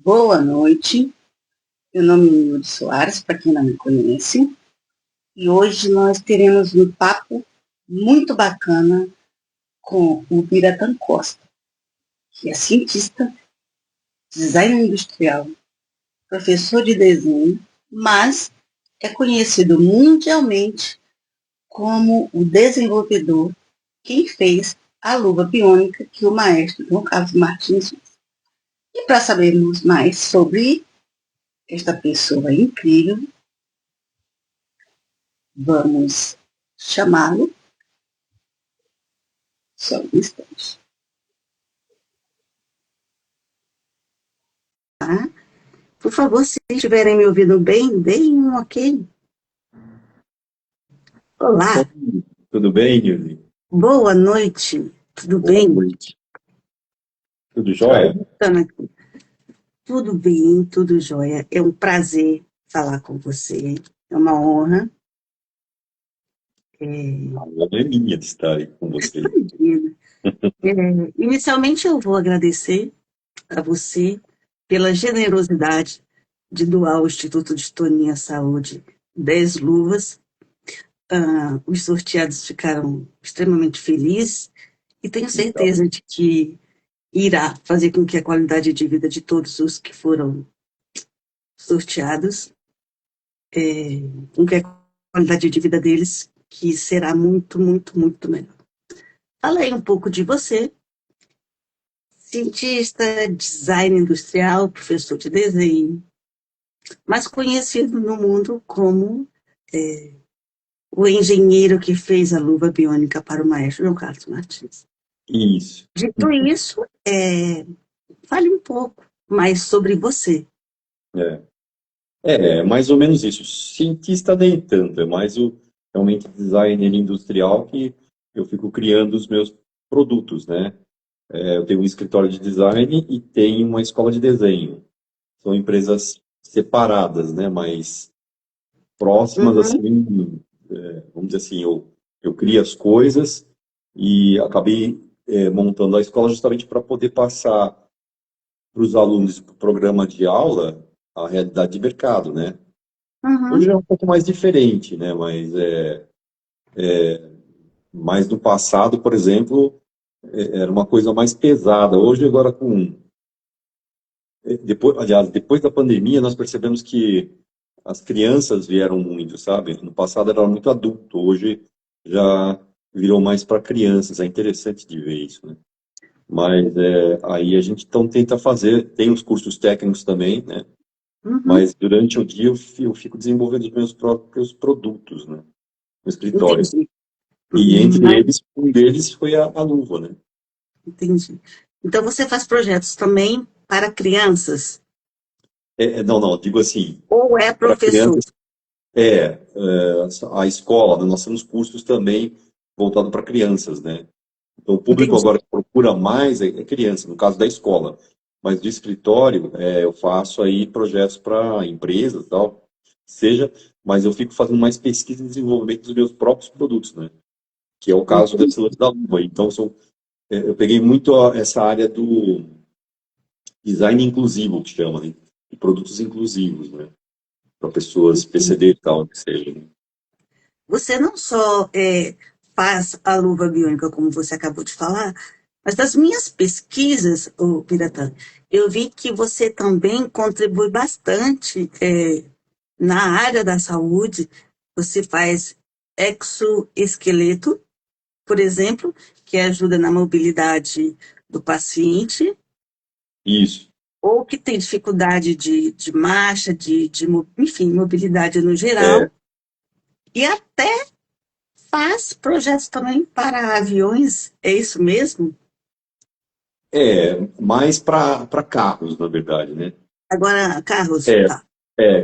Boa noite, meu nome é Nilde Soares, para quem não me conhece, e hoje nós teremos um papo muito bacana com o Biratan Costa, que é cientista, designer industrial, professor de desenho, mas é conhecido mundialmente como o desenvolvedor, quem fez a luva biônica que o maestro João Carlos Martins fez. E para sabermos mais sobre esta pessoa incrível, vamos chamá-lo. Só um instante. Tá? Por favor, se estiverem me ouvindo bem, deem um ok. Olá, Tudo bem, Nilde? boa noite, tudo Boa bem? noite. Tudo jóia? Tudo bem, tudo jóia. É um prazer falar com você, é uma honra. A honra é minha de estar aí com você. Inicialmente eu vou agradecer a você pela generosidade de doar ao Instituto de Toninha Saúde 10 luvas. Os sorteados ficaram extremamente felizes e tenho Então, certeza de que irá fazer com que a qualidade de vida de todos os que foram sorteados, com que a qualidade de vida deles que será muito, muito, muito melhor. Falei um pouco de você, cientista, design industrial, professor de desenho, mas conhecido no mundo como o engenheiro que fez a luva biônica para o maestro João Carlos Martins. isso. Dito isso, fale um pouco mais sobre você. É, é mais ou menos isso. Cientista nem tanto, é mais realmente designer industrial que eu fico criando os meus produtos, né? Eu tenho um escritório de design e tenho uma escola de desenho. São empresas separadas, né? Mas próximas, Uhum. assim, vamos dizer assim, eu crio as coisas e acabei montando a escola justamente para poder passar para os alunos do programa de aula a realidade de mercado, né? Hoje Uhum. é um pouco mais diferente, né? Mas no passado, por exemplo, era uma coisa mais pesada. Hoje, agora depois, aliás, depois da pandemia, nós percebemos que as crianças vieram muito, sabe? No passado era muito adulto, hoje já virou mais para crianças. É interessante de ver isso, né? Mas aí a gente então tenta fazer, tem os cursos técnicos também, né? Uhum. Mas durante o dia eu fico desenvolvendo os meus próprios produtos, né? No escritório. Entendi. E entre Mas, eles, um deles foi a luva, né? entendi. Então você faz projetos também para crianças Não, não, digo assim, ou é para professor? crianças, a escola, né? Nós temos cursos também voltados para crianças, né? Então, o público Entendi. agora que procura mais é criança, no caso da escola. Mas de escritório, eu faço aí projetos para empresas e tal, seja, mas eu fico fazendo mais pesquisa e desenvolvimento dos meus próprios produtos, né? Que é o caso Entendi. desse lance da luva. Então, eu peguei muito essa área do design inclusivo, que chama, né? E produtos inclusivos, né? Para pessoas PCD e tal, que seja, né? Você não só faz a luva biônica, como você acabou de falar, mas das minhas pesquisas, ô Piratã, eu vi que você também contribui bastante na área da saúde. Você faz exoesqueleto, por exemplo, que ajuda na mobilidade do paciente, Isso. ou que tem dificuldade de marcha, enfim, mobilidade no É, geral, e até faz projetos também para aviões, é isso mesmo? mais para carros, na verdade, né? Agora, Carlos, É, tá.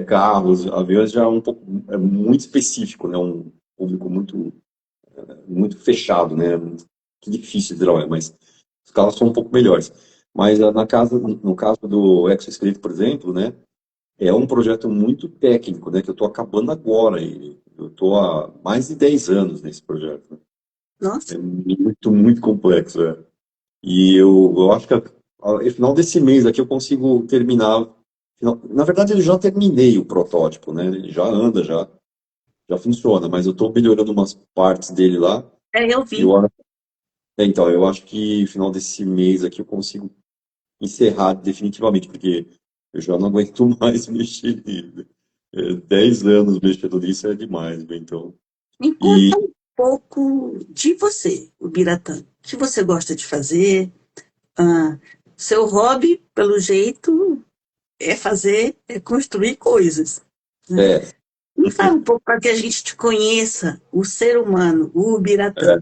carros, aviões já é um pouco, muito específico, né? Um público muito fechado, né? Muito difícil de trabalhar, mas os carros são um pouco melhores. Mas no caso do exoesqueleto, por exemplo, né? É um projeto muito técnico, né? Que eu estou acabando agora. E eu estou há mais de 10 anos nesse projeto, né? Nossa, É muito, muito complexo, é. E eu acho que no final desse mês aqui eu consigo terminar. Na verdade, eu já terminei o protótipo, né? Ele já anda, já funciona, mas eu estou melhorando umas partes dele lá. Eu E eu, vi. então, eu acho que no final desse mês aqui eu consigo encerrar definitivamente, porque eu já não aguento mais mexer nele. 10 anos mexendo nisso é demais, né? Então. Me E conta um pouco de você, o Biratã. O que você gosta de fazer? Ah, seu hobby, pelo jeito, é construir coisas, né? é, Me fala um pouco para que a gente te conheça, o ser humano, o é, Biratã.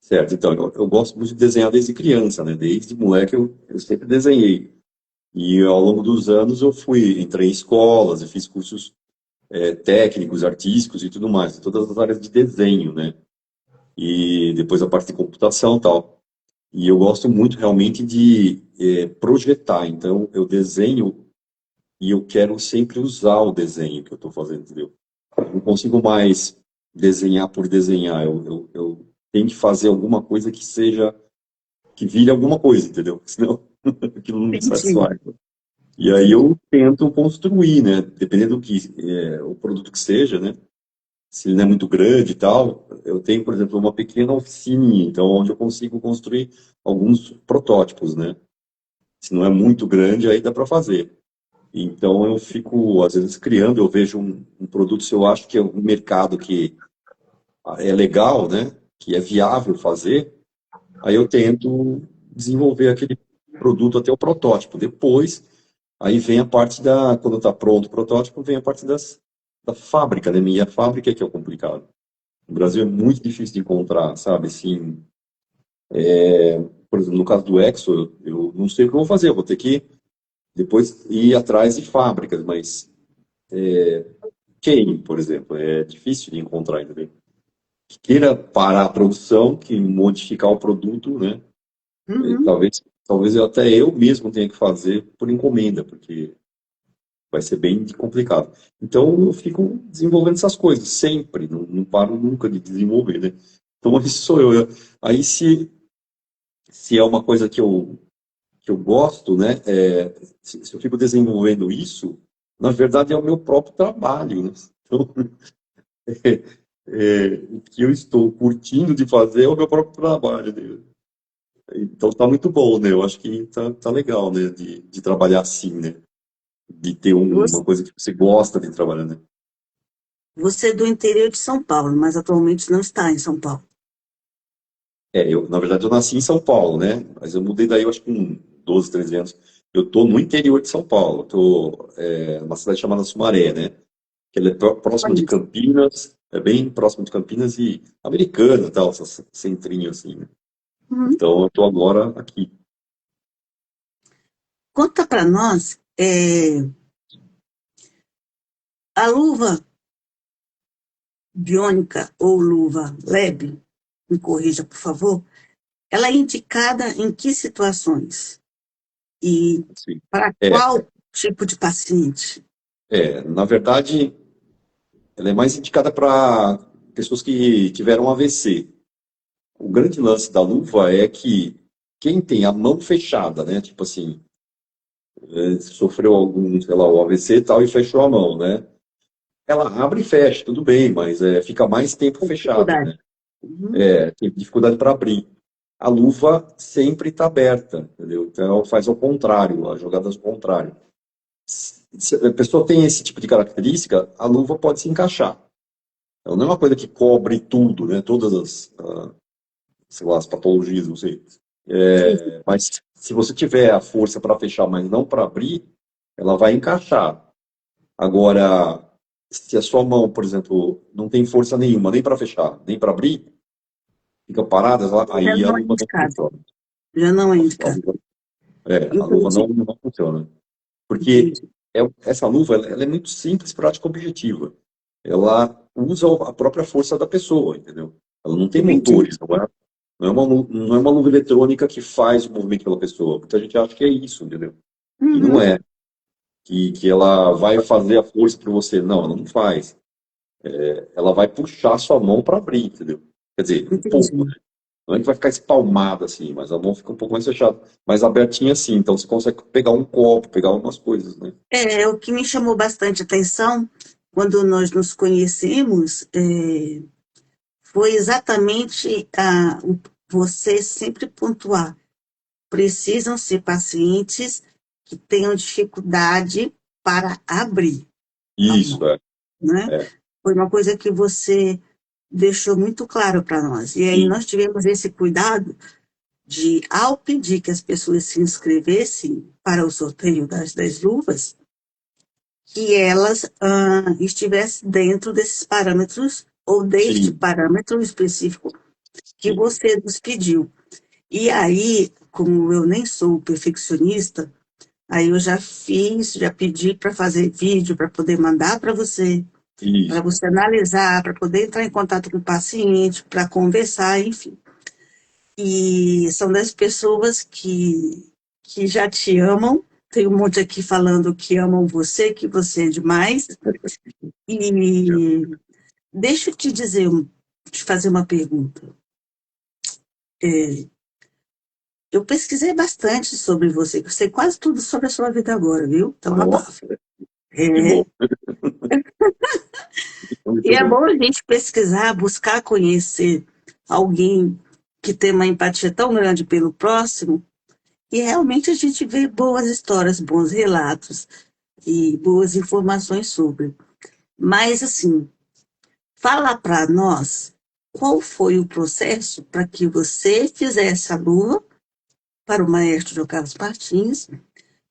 certo. Então, eu gosto muito de desenhar desde criança, né? Desde moleque eu sempre desenhei. E ao longo dos anos entrei em escolas e fiz cursos técnicos, artísticos e tudo mais, em todas as áreas de desenho, né? E depois a parte de computação e tal. E eu gosto muito realmente de projetar. Então, eu desenho e eu quero sempre usar o desenho que eu estou fazendo, entendeu? Eu não consigo mais desenhar por desenhar. Eu tenho que fazer alguma coisa que seja, que vire alguma coisa, entendeu? Senão aquilo não me Entendi, satisfaz. E aí entendi. eu tento construir, né? Dependendo do que o produto que seja, né? Se ele não é muito grande e tal, eu tenho, por exemplo, uma pequena oficininha, então onde eu consigo construir alguns protótipos, né? Se não é muito grande, aí dá para fazer. Então eu fico, às vezes, criando, eu vejo um produto, se eu acho que é um mercado que é legal, né? Que é viável fazer, aí eu tento desenvolver aquele produto até o protótipo. Depois, aí vem a parte quando está pronto o protótipo, vem a parte da fábrica, né? Minha fábrica que é o complicado. No Brasil é muito difícil de encontrar, sabe? Assim, por exemplo, no caso do Exo, eu não sei o que eu vou fazer, eu vou ter que depois ir atrás de fábricas, mas quem, por exemplo, é difícil de encontrar, entendeu? Que queira parar a produção, que modificar o produto, né? E Uhum. talvez até eu mesmo tenha que fazer por encomenda, porque vai ser bem complicado. Então eu fico desenvolvendo essas coisas sempre, não paro nunca de desenvolver, né? Então isso sou eu. Aí se é uma coisa que eu gosto, né? Se eu fico desenvolvendo isso, na verdade é o meu próprio trabalho, né? Então, o que eu estou curtindo de fazer é o meu próprio trabalho, né? Então tá muito bom, né? Eu acho que tá legal, né? De trabalhar assim, né? De ter uma Você, coisa que você gosta de trabalhar, né? você é do interior de São Paulo, mas atualmente não está em São Paulo. Na verdade, eu nasci em São Paulo, né? Mas eu mudei daí, eu acho que com 12, 13 anos. Eu tô no interior de São Paulo. Eu tô numa cidade chamada Sumaré, né? Que ela é próxima de Conheço. Campinas, é bem próximo de Campinas e Americana, tal, essa centrinho assim, né? Uhum. Então eu tô agora aqui. Conta para nós, a luva biônica ou luva leve, me corrija, por favor, ela é indicada em que situações? E Assim. para É, qual tipo de paciente? na verdade, ela é mais indicada para pessoas que tiveram AVC. O grande lance da luva é que quem tem a mão fechada, né? Tipo assim, sofreu algum, sei lá, o AVC e tal e fechou a mão, né? Ela abre e fecha, tudo bem, mas fica mais tempo Com fechada, dificuldade. né? Uhum. Tem dificuldade para abrir. A luva sempre está aberta, entendeu? Então ela faz ao contrário, as jogadas ao contrário. Se a pessoa tem esse tipo de característica, a luva pode se encaixar. Ela não é uma coisa que cobre tudo, né? Todas sei lá, as patologias, não sei. Sim, sim. Mas se você tiver a força para fechar, mas não para abrir, ela vai encaixar. Agora, se a sua mão, por exemplo, não tem força nenhuma, nem para fechar, nem para abrir, fica parada, Já aí a não é luva não indicado. funciona. Já não é A indicado. luva, a luva Entendi, não funciona. Porque entendi, essa luva ela é muito simples, prática e objetiva. Ela usa a própria força da pessoa, entendeu? Ela não tem entendi. motores, não é uma luva eletrônica que faz o movimento pela pessoa. Muita gente acha que é isso, entendeu? E não Uhum, é. Que ela vai fazer a força para você. Não, ela não faz. Ela vai puxar sua mão para abrir, entendeu? Quer dizer, um pouco, entendi. né? Não é que vai ficar espalmada assim, mas a mão fica um pouco mais fechada, mais abertinha assim, então você consegue pegar um copo, pegar algumas coisas, né? O que me chamou bastante atenção quando nós nos conhecemos foi exatamente você sempre pontuar. Precisam ser pacientes que tenham dificuldade para abrir a Isso, mão, né? é, Foi uma coisa que você deixou muito claro para nós. E aí sim, nós tivemos esse cuidado de, ao pedir que as pessoas se inscrevessem para o sorteio das luvas, que elas estivessem dentro desses parâmetros, ou deste sim, parâmetro específico que sim, você nos pediu. E aí, como eu nem sou perfeccionista, aí eu já pedi para fazer vídeo, para poder mandar para isso, você analisar, para poder entrar em contato com o paciente, para conversar, enfim. E são das pessoas que já te amam. Tem um monte aqui falando que amam você, que você é demais. E deixa eu te dizer, te fazer uma pergunta. É, eu pesquisei bastante sobre você, eu sei quase tudo sobre a sua vida agora, viu? Então, nossa, abafa. que É, bom, e muito é bom. bom a gente pesquisar, buscar conhecer alguém que tem uma empatia tão grande pelo próximo, e realmente a gente vê boas histórias, bons relatos e boas informações sobre. Mas, assim, fala para nós qual foi o processo para que você fizesse a luva para o maestro João Carlos Martins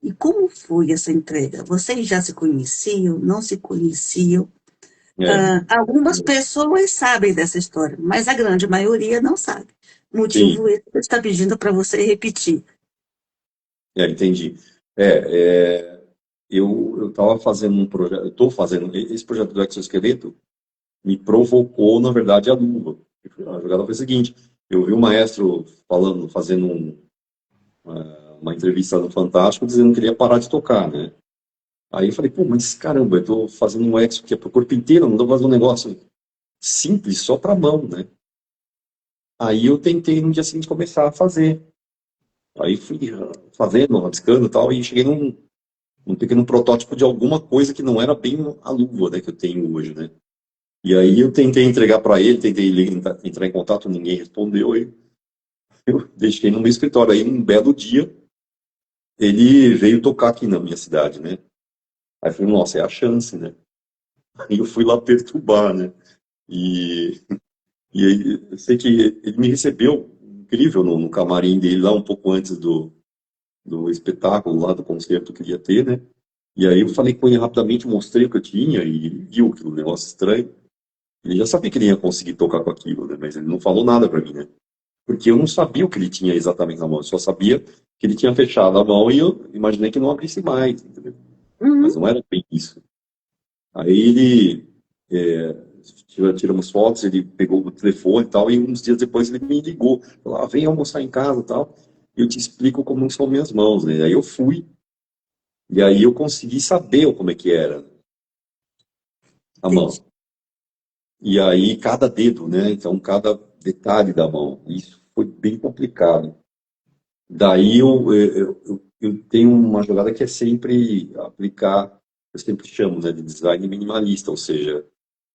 e como foi essa entrega. Vocês já se conheciam, não se conheciam? É, Algumas pessoas sabem dessa história, mas a grande maioria não sabe. sim, Motivo esse que está pedindo para você repetir. entendi. É, eu estava fazendo um projeto, eu estou fazendo, esse projeto do exoesqueleto me provocou, na verdade, a luva. A jogada foi a seguinte, eu vi o maestro falando, fazendo uma entrevista no Fantástico, dizendo que ele ia parar de tocar, né? Aí eu falei, pô, mas caramba, eu tô fazendo um exo que é pro corpo inteiro, não dá pra fazer um negócio simples, só pra mão, né? Aí eu tentei no dia seguinte começar a fazer. Aí fui fazendo, rabiscando e tal, e cheguei num pequeno protótipo de alguma coisa que não era bem a luva, né, que eu tenho hoje, né? E aí eu tentei entregar para ele, tentei entrar em contato, ninguém respondeu, aí eu deixei no meu escritório. Aí um belo dia ele veio tocar aqui na minha cidade, né? Aí eu falei, nossa, é a chance, né? Aí eu fui lá perturbar, né? E, e aí, eu sei que ele me recebeu incrível no camarim dele lá um pouco antes do espetáculo lá, do concerto que ia ter, né? E aí eu falei com ele rapidamente, mostrei o que eu tinha e ele viu aquele negócio estranho. Ele já sabia que ele ia conseguir tocar com aquilo, né? Mas ele não falou nada para mim, né? Porque eu não sabia o que ele tinha exatamente na mão, eu só sabia que ele tinha fechado a mão e eu imaginei que não abrisse mais, entendeu? Mas Uhum. não era bem isso. Aí ele, tiramos fotos, ele pegou o telefone e tal, e uns dias depois ele me ligou, falou, vem almoçar em casa e tal, e eu te explico como são minhas mãos, né? Aí eu fui, e aí eu consegui saber como é que era a Entendi. mão. E aí cada dedo, né? Então cada detalhe da mão. Isso foi bem complicado. Daí eu tenho uma jogada que é sempre aplicar, eu sempre chamo, né, de design minimalista, ou seja,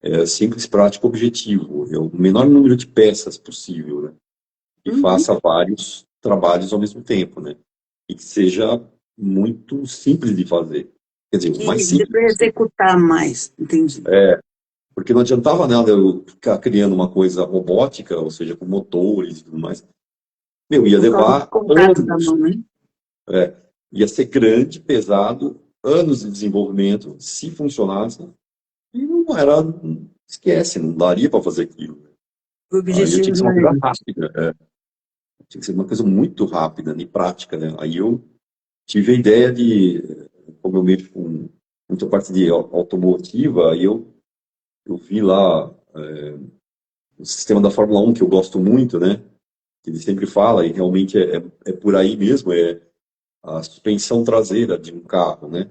é simples, prático, objetivo. É o menor número de peças possível, né? E Uhum. faça vários trabalhos ao mesmo tempo, né? E que seja muito simples de fazer. Quer dizer, o Que mais dê simples para possível. executar mais, entendi. Porque não adiantava nada eu ficar criando uma coisa robótica, ou seja, com motores e tudo mais. Meu, ia Por causa do levar contato da anos. mão, hein? Ia ser grande, pesado, anos de desenvolvimento, se funcionasse. E não era. Esquece, não daria para fazer aquilo. O Aí eu tinha objetivo que ser não uma é coisa esse. rápida. Tinha que ser uma coisa muito rápida e prática, né? Aí eu tive a ideia de, como eu mexo com muita parte de automotiva, aí eu vi lá o sistema da Fórmula 1, que eu gosto muito, né? Que ele sempre fala, e realmente é por aí mesmo, é a suspensão traseira de um carro, né?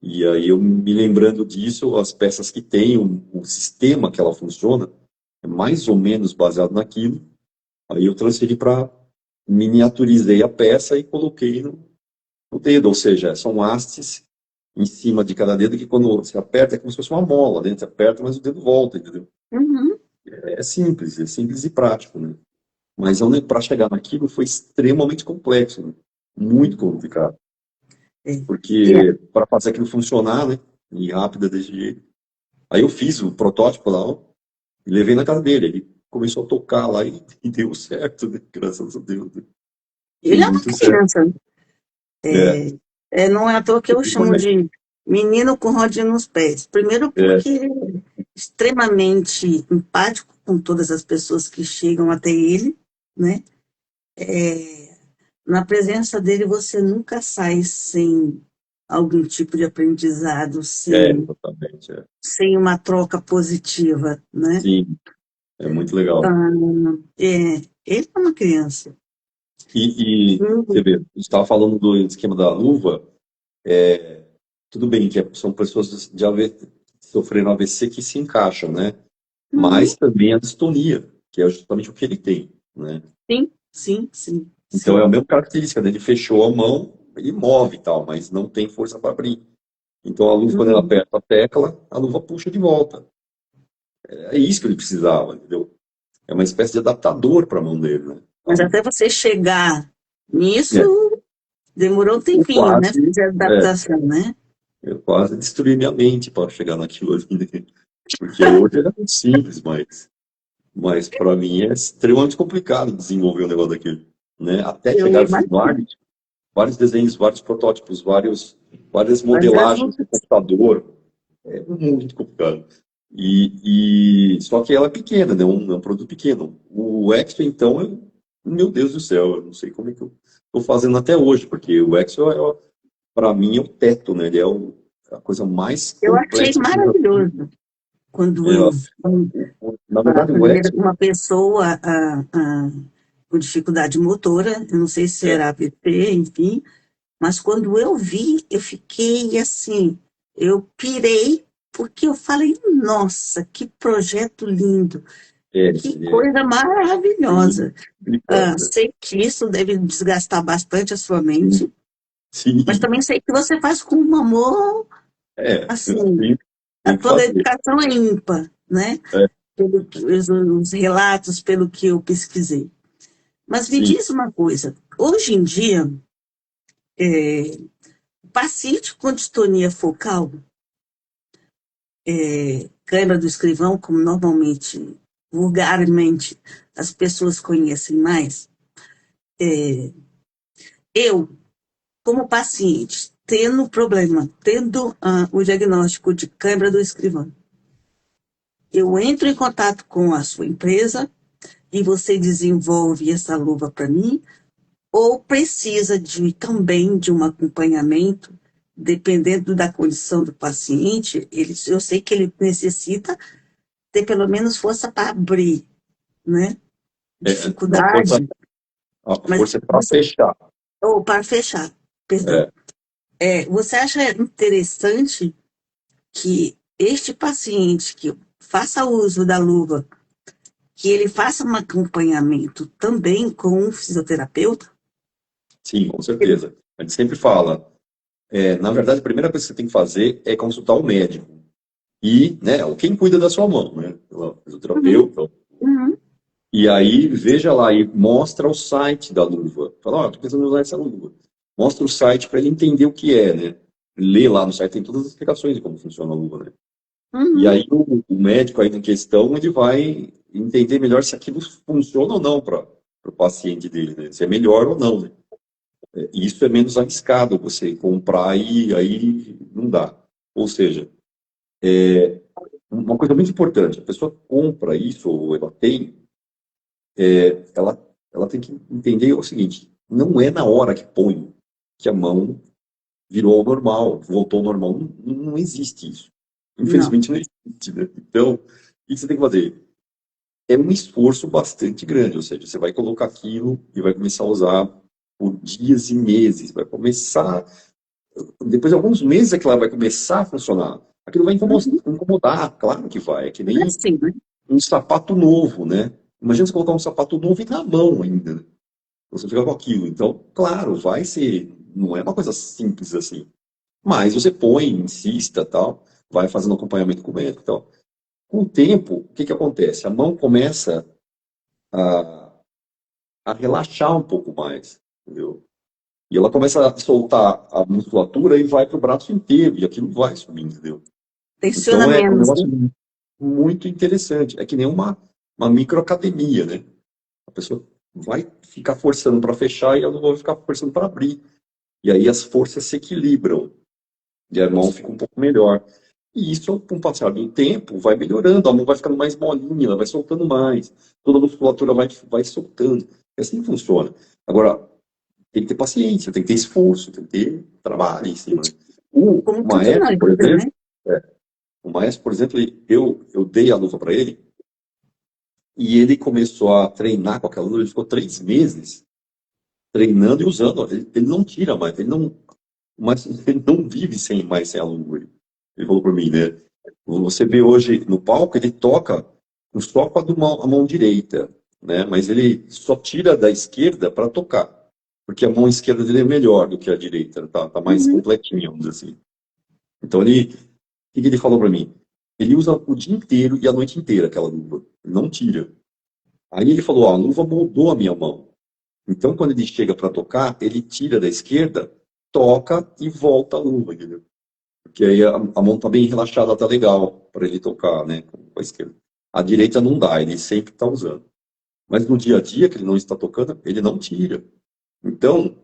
E aí eu me lembrando disso, as peças que tem, o sistema que ela funciona, é mais ou menos baseado naquilo. Aí eu transferi para, miniaturizei a peça e coloquei no dedo, ou seja, são hastes em cima de cada dedo que quando você aperta é como se fosse uma mola, né? Você aperta, mas o dedo volta, entendeu? Uhum. É simples e prático, né? Mas para chegar naquilo foi extremamente complexo, né? Muito complicado, É. É. porque para fazer aquilo funcionar, né? E rápido desse jeito. Aí eu fiz o protótipo lá, ó, e levei na casa dele. Ele começou a tocar lá e deu certo, né? Graças a Deus, né? Deu Ele é uma muito certo. criança. É, Não é à toa que eu chamo de menino com rodinha nos pés. Primeiro é, porque ele é extremamente empático com todas as pessoas que chegam até ele, né? É, na presença dele você nunca sai sem algum tipo de aprendizado, exatamente. É. sem uma troca positiva, né? Sim, é muito legal. Ah, ele é uma criança. E você Uhum. vê, a gente estava falando do esquema da luva, tudo bem que são pessoas que sofreram AVC que se encaixam, né? Uhum. Mas também a distonia, que é justamente o que ele tem, né? Sim, sim, sim, Então é sim. a mesma característica, né? Ele fechou a mão, ele move e tal, mas não tem força para abrir. Então a luva, quando ela Uhum. aperta a tecla, a luva puxa de volta. É isso que ele precisava, entendeu? É uma espécie de adaptador para a mão dele, né? A Mas até luva. você chegar nisso, É, demorou um eu tempinho, né? quase, Fazer a adaptação, né? eu quase destruí minha mente para chegar naquilo ali, né? Porque hoje era muito simples, mas para mim é extremamente complicado desenvolver um negócio daquele, né? Até Eu chegar, eu fiz imagino. vários desenhos, vários protótipos, várias Mas as modelagens no lutas, computador. É muito complicado. Só que ela é pequena, né? É um produto pequeno. O Exo, então, meu Deus do céu, eu não sei como é que eu estou fazendo até hoje, porque o Exo, para mim, é o teto, né? Ele é a coisa mais eu achei complexa que eu já fiz. maravilhoso quando É, eu vi na verdade, o Exo, uma pessoa com dificuldade motora, eu não sei se é, era AVP, enfim, mas quando eu vi, eu fiquei assim, eu pirei, porque eu falei, nossa, que projeto lindo, que ele é coisa muito maravilhosa. complicado, né? Sei que isso deve desgastar bastante a sua mente, mas Sim, também sei que você faz com um amor, assim, a tem que tua fazer. dedicação é ímpar, né? É, Os relatos, pelo que eu pesquisei. Mas me sim, diz uma coisa, hoje em dia, o paciente com distonia focal, câimbra do escrivão, como normalmente, vulgarmente, as pessoas conhecem mais, eu, como paciente, tendo problema, tendo o diagnóstico de câimbra do escrivão, eu entro em contato com a sua empresa e você desenvolve essa luva para mim, ou precisa também de um acompanhamento, dependendo da condição do paciente, eu sei que ele necessita ter pelo menos força para abrir, né? a força, Dificuldade, a mas força é para você, fechar. ou para fechar, perdão. É, Você acha interessante que este paciente que faça uso da luva, que ele faça um acompanhamento também com um fisioterapeuta? sim, com certeza. A gente sempre fala. Na verdade, a primeira coisa que você tem que fazer é consultar o médico. E, né, quem cuida da sua mão, né? O Uhum, fisioterapeuta. uhum, E aí, veja lá e mostra o site da luva. Fala, ó, tô pensando em usar essa luva. Mostra o site para ele entender o que é, né? Lê lá no site, tem todas as explicações de como funciona a luva, né? E uhum. aí, o médico aí na questão, ele vai entender melhor se aquilo funciona ou não para o paciente dele, né? Se é melhor ou não, né? Isso é menos arriscado você comprar e aí não dá. Ou seja, uma coisa muito importante, a pessoa compra isso ou ela tem, ela tem que entender o seguinte, não é na hora que põe que a mão virou ao normal, voltou ao normal. Não, não existe isso. Não, Infelizmente não existe, né? Então, o que você tem que fazer? É um esforço bastante grande, ou seja, você vai colocar aquilo e vai começar a usar por dias e meses, vai começar. Depois de alguns meses é que ela vai começar a funcionar. Aquilo vai uhum. incomodar, claro que vai. É que É nem assim, né? um sapato novo, né? Imagina você colocar um sapato novo e na mão ainda, né? Você fica com aquilo. Então, claro, vai ser, não é uma coisa simples assim. Mas você põe, insista, tal, vai fazendo acompanhamento com o médico e tal. Com o tempo, o que que acontece? A mão começa a, a relaxar um pouco mais, entendeu? E ela começa a soltar a musculatura e vai para o braço inteiro, e aquilo vai subindo, entendeu? Tensiona Então é um menos, né? negócio muito interessante. É que nem uma microacademia, né? A pessoa vai ficar forçando para fechar e ela vai ficar forçando para abrir. E aí as forças se equilibram e a mão fica um pouco melhor. E isso, com o passar do tempo, vai melhorando, a mão vai ficando mais molinha, ela vai soltando mais, toda a musculatura vai soltando. É assim que funciona. Agora, tem que ter paciência, tem que ter esforço, tem que ter trabalho em cima, né? O Como tudo na maestro, por vida, exemplo, né? o maestro, por exemplo, eu dei a luva para ele e ele começou a treinar com aquela luva, ele ficou 3 meses treinando e usando. Ele não tira mais, mas ele não vive sem a luva. Ele falou para mim, né? Você vê hoje no palco, ele toca só com a mão direita, né? Mas ele só tira da esquerda para tocar, porque a mão esquerda dele é melhor do que a direita, tá mais Uhum. completinha, vamos dizer assim. Então o que que ele falou para mim? Ele usa o dia inteiro e a noite inteira aquela luva, ele não tira. Aí ele falou, ó, a luva moldou a minha mão. Então quando ele chega para tocar, ele tira da esquerda, toca e volta a luva, entendeu? Porque aí a mão tá bem relaxada, tá legal para ele tocar, né, com a esquerda. A direita não dá, ele sempre tá usando. Mas no dia a dia que ele não está tocando, ele não tira. Então,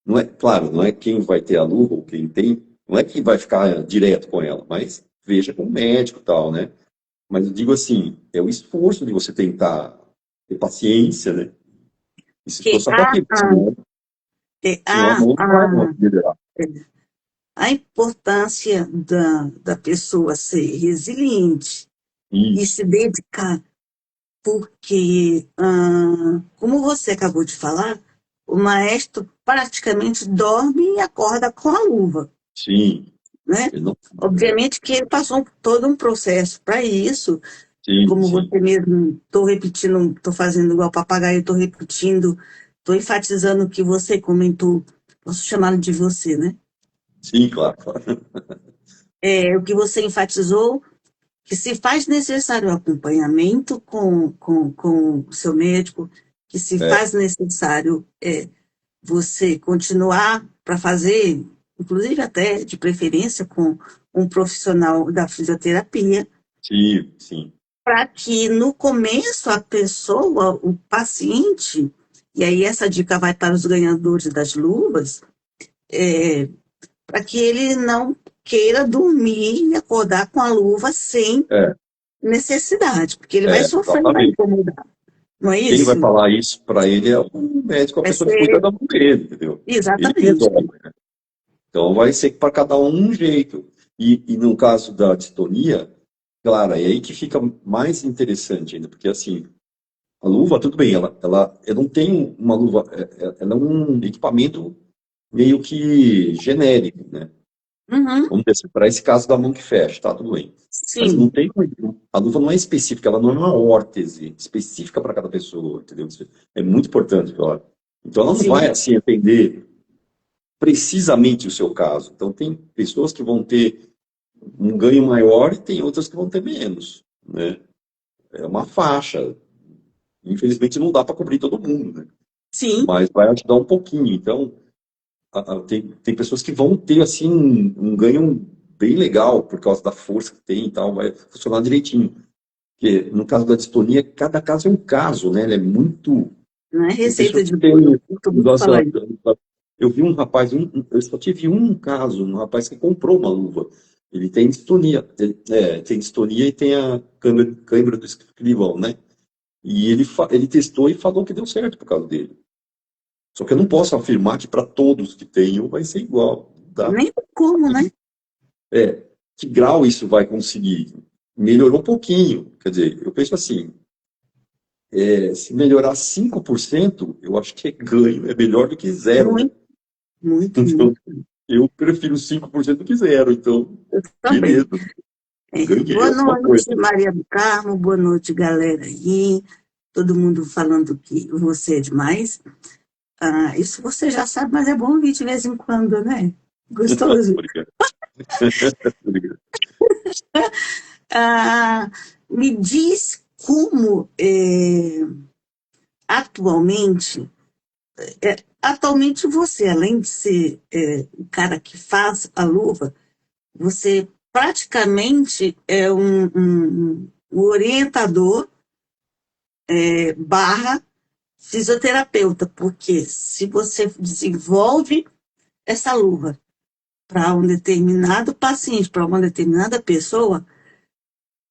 não é, claro, não é quem vai ter a luva ou quem tem, não é quem vai ficar direto com ela, mas veja com o médico e tal, né? Mas eu digo assim, é o esforço de você tentar ter paciência, né? E se Que esforçar para quê? Porque é, senão a mão não vai melhorar. a importância da pessoa ser resiliente e Isso, se dedicar, porque, como você acabou de falar, o maestro praticamente dorme e acorda com a luva, sim, né? ele não, é, Obviamente que ele passou todo um processo para isso, sim, como sim, você mesmo, estou repetindo, estou fazendo igual papagaio, estou repetindo, estou enfatizando o que você comentou, posso chamá-lo de você, né? sim, claro, claro. O que você enfatizou, que se faz necessário acompanhamento com o seu médico, que se É, faz necessário você continuar para fazer, inclusive até de preferência com um profissional da fisioterapia, sim, sim. para que no começo a pessoa, o paciente, e aí essa dica vai para os ganhadores das luvas, para que ele não queira dormir e acordar com a luva sem É, necessidade, porque ele vai sofrer, vai exatamente. incomodar, não é Quem vai isso? falar isso para ele é o médico, a Vai pessoa que cuida ser da mão dele, entendeu? Ele que exatamente. resolve. Então vai ser para cada um jeito. E no caso da distonia, claro, é aí que fica mais interessante ainda, porque assim, a luva, tudo bem, eu não tenho uma luva, ela é um equipamento meio que genérico, né? Uhum, Vamos dizer, para esse caso da mão que fecha, tá tudo bem. Mas não sim, tem, a luva não é específica, ela não é uma órtese específica para cada pessoa, entendeu? Isso é muito importante, claro. Então ela não vai sim, assim atender precisamente o seu caso. Então tem pessoas que vão ter um ganho maior e tem outras que vão ter menos, né? É uma faixa. Infelizmente não dá para cobrir todo mundo, né? sim, Mas vai ajudar um pouquinho. Então tem pessoas que vão ter assim um ganho bem legal por causa da força que tem e tal, vai funcionar direitinho. Porque no caso da distonia, cada caso é um caso, né? Ele é muito. não é Tem receita pessoas de que bolo, têm. eu curto muito falar isso. Eu vi um rapaz, eu só tive um caso, um rapaz que comprou uma luva. Ele tem distonia, tem distonia e tem a câimbra do escrivão, né? E ele testou e falou que deu certo por causa dele. Só que eu não posso afirmar que para todos que tenham vai ser igual. Não dá. Nem tem como, né? Que grau isso vai conseguir? Melhorou um pouquinho. Quer dizer, eu penso assim, se melhorar 5%, eu acho que é ganho, é melhor do que zero, né? Muito, muito, Então, muito. eu prefiro 5% do que zero. Então, Eu também. beleza, ganhei Boa alguma coisa. noite, Maria do Carmo, boa noite, galera aí. todo mundo falando que você é demais. Isso você já sabe, mas é bom ouvir de vez em quando, né? Gostoso. Obrigado. Obrigado. Ah, Me diz como atualmente, atualmente você, além de ser o cara que faz a luva, você praticamente é um orientador barra fisioterapeuta, porque se você desenvolve essa luva para um determinado paciente, para uma determinada pessoa,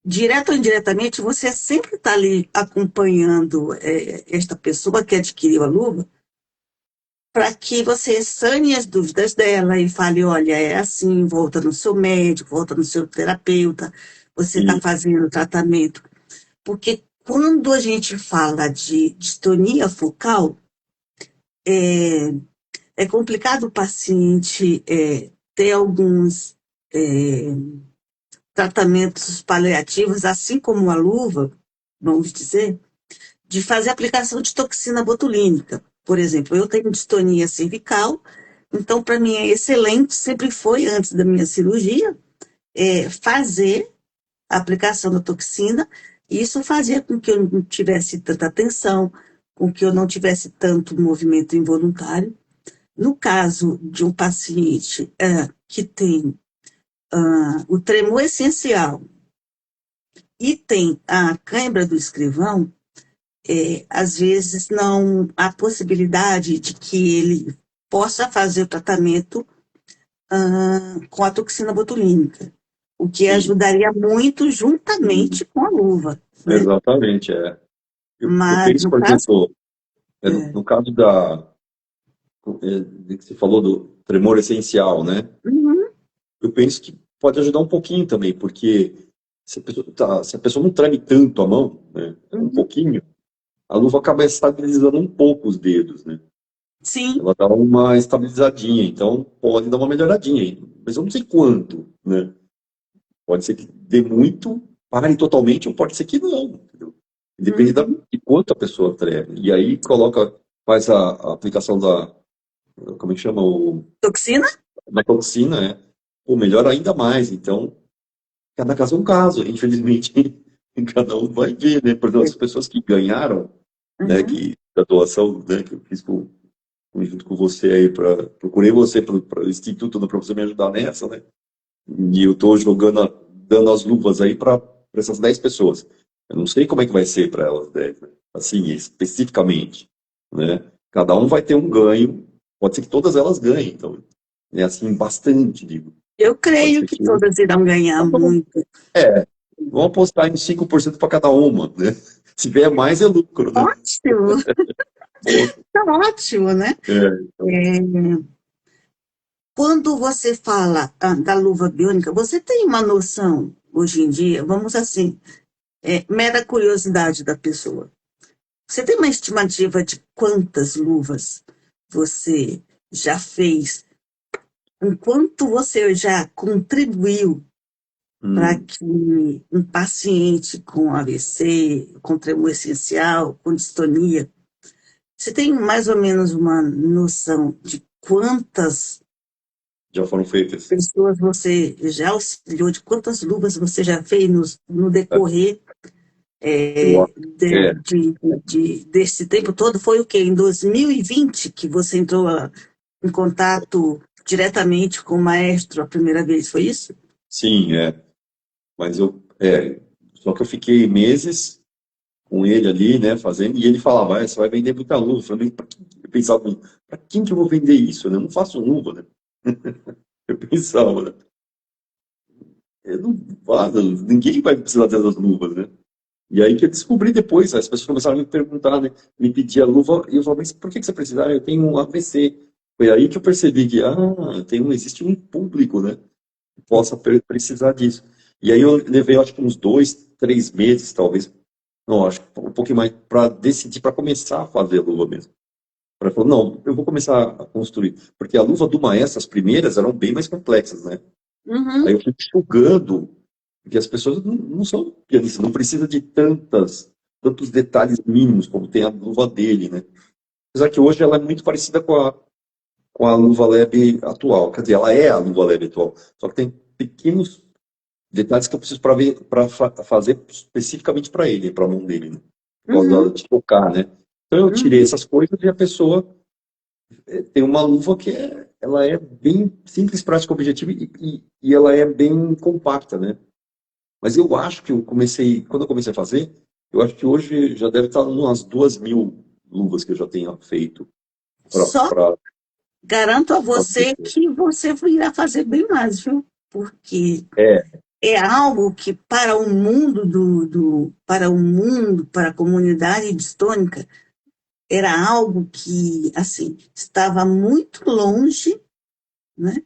direto ou indiretamente, você sempre está ali acompanhando esta pessoa que adquiriu a luva, para que você sane as dúvidas dela e fale, olha, é assim, volta no seu médico, volta no seu terapeuta, você está E, fazendo tratamento. Porque quando a gente fala de distonia focal, é, é complicado o paciente ter alguns tratamentos paliativos, assim como a luva, vamos dizer, de fazer aplicação de toxina botulínica. Por exemplo, eu tenho distonia cervical, então para mim é excelente, sempre foi antes da minha cirurgia, fazer a aplicação da toxina, e isso fazia com que eu não tivesse tanta tensão, com que eu não tivesse tanto movimento involuntário. No caso de um paciente que tem o tremor essencial e tem a cãibra do escrivão, às vezes não há possibilidade de que ele possa fazer o tratamento com a toxina botulínica, o que e, ajudaria muito e- juntamente com a luva, né? exatamente, é. Eu Mas penso, no por caso, exemplo, é, no caso de que você falou do tremor essencial, né? uhum, Eu penso que pode ajudar um pouquinho também, porque se a pessoa não treme tanto a mão, né, um uhum, pouquinho, a luva acaba estabilizando um pouco os dedos, né? sim, Ela dá uma estabilizadinha, então pode dar uma melhoradinha aí. Mas eu não sei quanto, né? Pode ser que dê muito, pare totalmente, ou pode ser que não, entendeu? Depende uhum. de quanto a pessoa treme. E aí faz a aplicação como é que chama? Toxina? Da toxina, né? Pô, melhora ainda mais. Então, cada caso é um caso, infelizmente. Cada um vai ver, né? Por exemplo, as pessoas que ganharam, né, Uhum. da doação, né, que eu fiz junto com você aí, procurei você para o Instituto para você me ajudar nessa, né? E eu estou dando as luvas aí para essas 10 pessoas. Eu não sei como é que vai ser para elas 10, né? Assim, especificamente, né? Cada um vai ter um ganho, pode ser que todas elas ganhem, então, é assim, bastante, digo. Eu Pode creio ser que que. todas irão ganhar muito. É, vamos apostar em 5% para cada uma, né? Se vier mais, é lucro, né? Ótimo, tá ótimo, né? Então, É, quando você fala da luva biônica, você tem uma noção, hoje em dia, vamos assim, mera curiosidade da pessoa. Você tem uma estimativa de quantas luvas você já fez? O quanto você já contribuiu para hum, que um paciente com AVC, com tremor essencial, com distonia, você tem mais ou menos uma noção de quantas já foram feitas. pessoas você já auxiliou, de quantas luvas você já fez no decorrer Eu, acho- é, desse tempo todo? Foi o quê? Em 2020 que você entrou em contato diretamente com o maestro a primeira vez, foi isso? sim, mas só que eu fiquei meses com ele ali, né, fazendo, e ele falava, você vai vender muita luva. Eu pensava, para quem que eu vou vender isso, né? Eu não faço luva, né? Eu pensava, né? Eu não faço, ninguém vai precisar dessas luvas, né? E aí que eu descobri depois, as pessoas começaram a me perguntar, né, me pedir a luva, e eu falava, mas por que você precisa? Eu tenho um AVC. Foi aí que eu percebi que, existe um público, né, que possa precisar disso. E aí eu levei, acho que uns 2, 3 meses, talvez, não, acho que um pouquinho mais, para decidir, para começar a fazer a luva mesmo. Para falar, não, eu vou começar a construir. Porque a luva do maestro, as primeiras, eram bem mais complexas, né? Aí Uhum. eu fui enxugando, porque as pessoas não são pianistas, não precisa de tantas tantos detalhes mínimos como tem a luva dele, né? Apesar que hoje ela é muito parecida com a luva leve atual. Quer dizer, ela é a luva leve atual. Só que tem pequenos detalhes que eu preciso para fazer especificamente para ele, para a mão dele, né? Por causa Uhum, de tocar, né? Então eu tirei uhum. essas coisas e a pessoa tem uma luva que ela é bem simples, prática, objetiva e ela é bem compacta, né? Mas eu acho que quando eu comecei a fazer, eu acho que hoje já deve estar umas 2.000 luvas que eu já tenho feito Só para garanto a você que você irá fazer bem mais, viu? Porque é, é algo que para o mundo para o mundo, para a comunidade distônica, era algo que, assim, estava muito longe, né?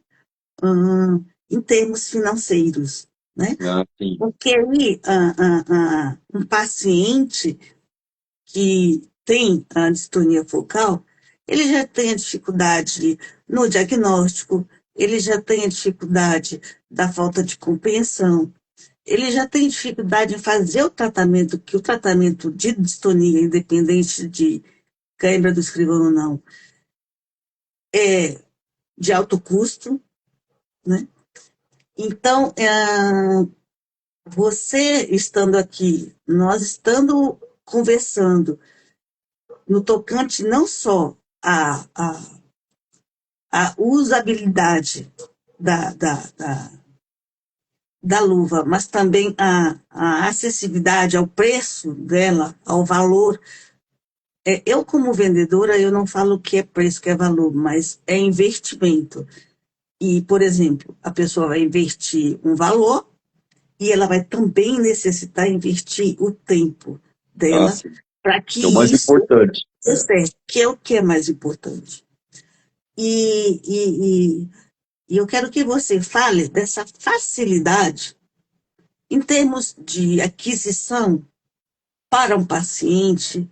Em termos financeiros, né? assim, Porque aí, um paciente que tem a distonia focal, ele já tem a dificuldade no diagnóstico, ele já tem a dificuldade da falta de compreensão, ele já tem dificuldade em fazer o tratamento, que o tratamento de distonia, independente de cãibra do escrivão ou não, é de alto custo, né? Então, você estando aqui, nós estando conversando, no tocante não só a usabilidade da, da, da, da luva, mas também a acessibilidade ao preço dela, ao valor. Eu, como vendedora, eu não falo que é preço, que é valor, mas é investimento. E, por exemplo, a pessoa vai investir um valor e ela vai também necessitar investir o tempo dela assim, para que é o que mais isso importante. dê certo, que é o que é mais importante. E, e, e, e eu quero que você fale dessa facilidade em termos de aquisição para um paciente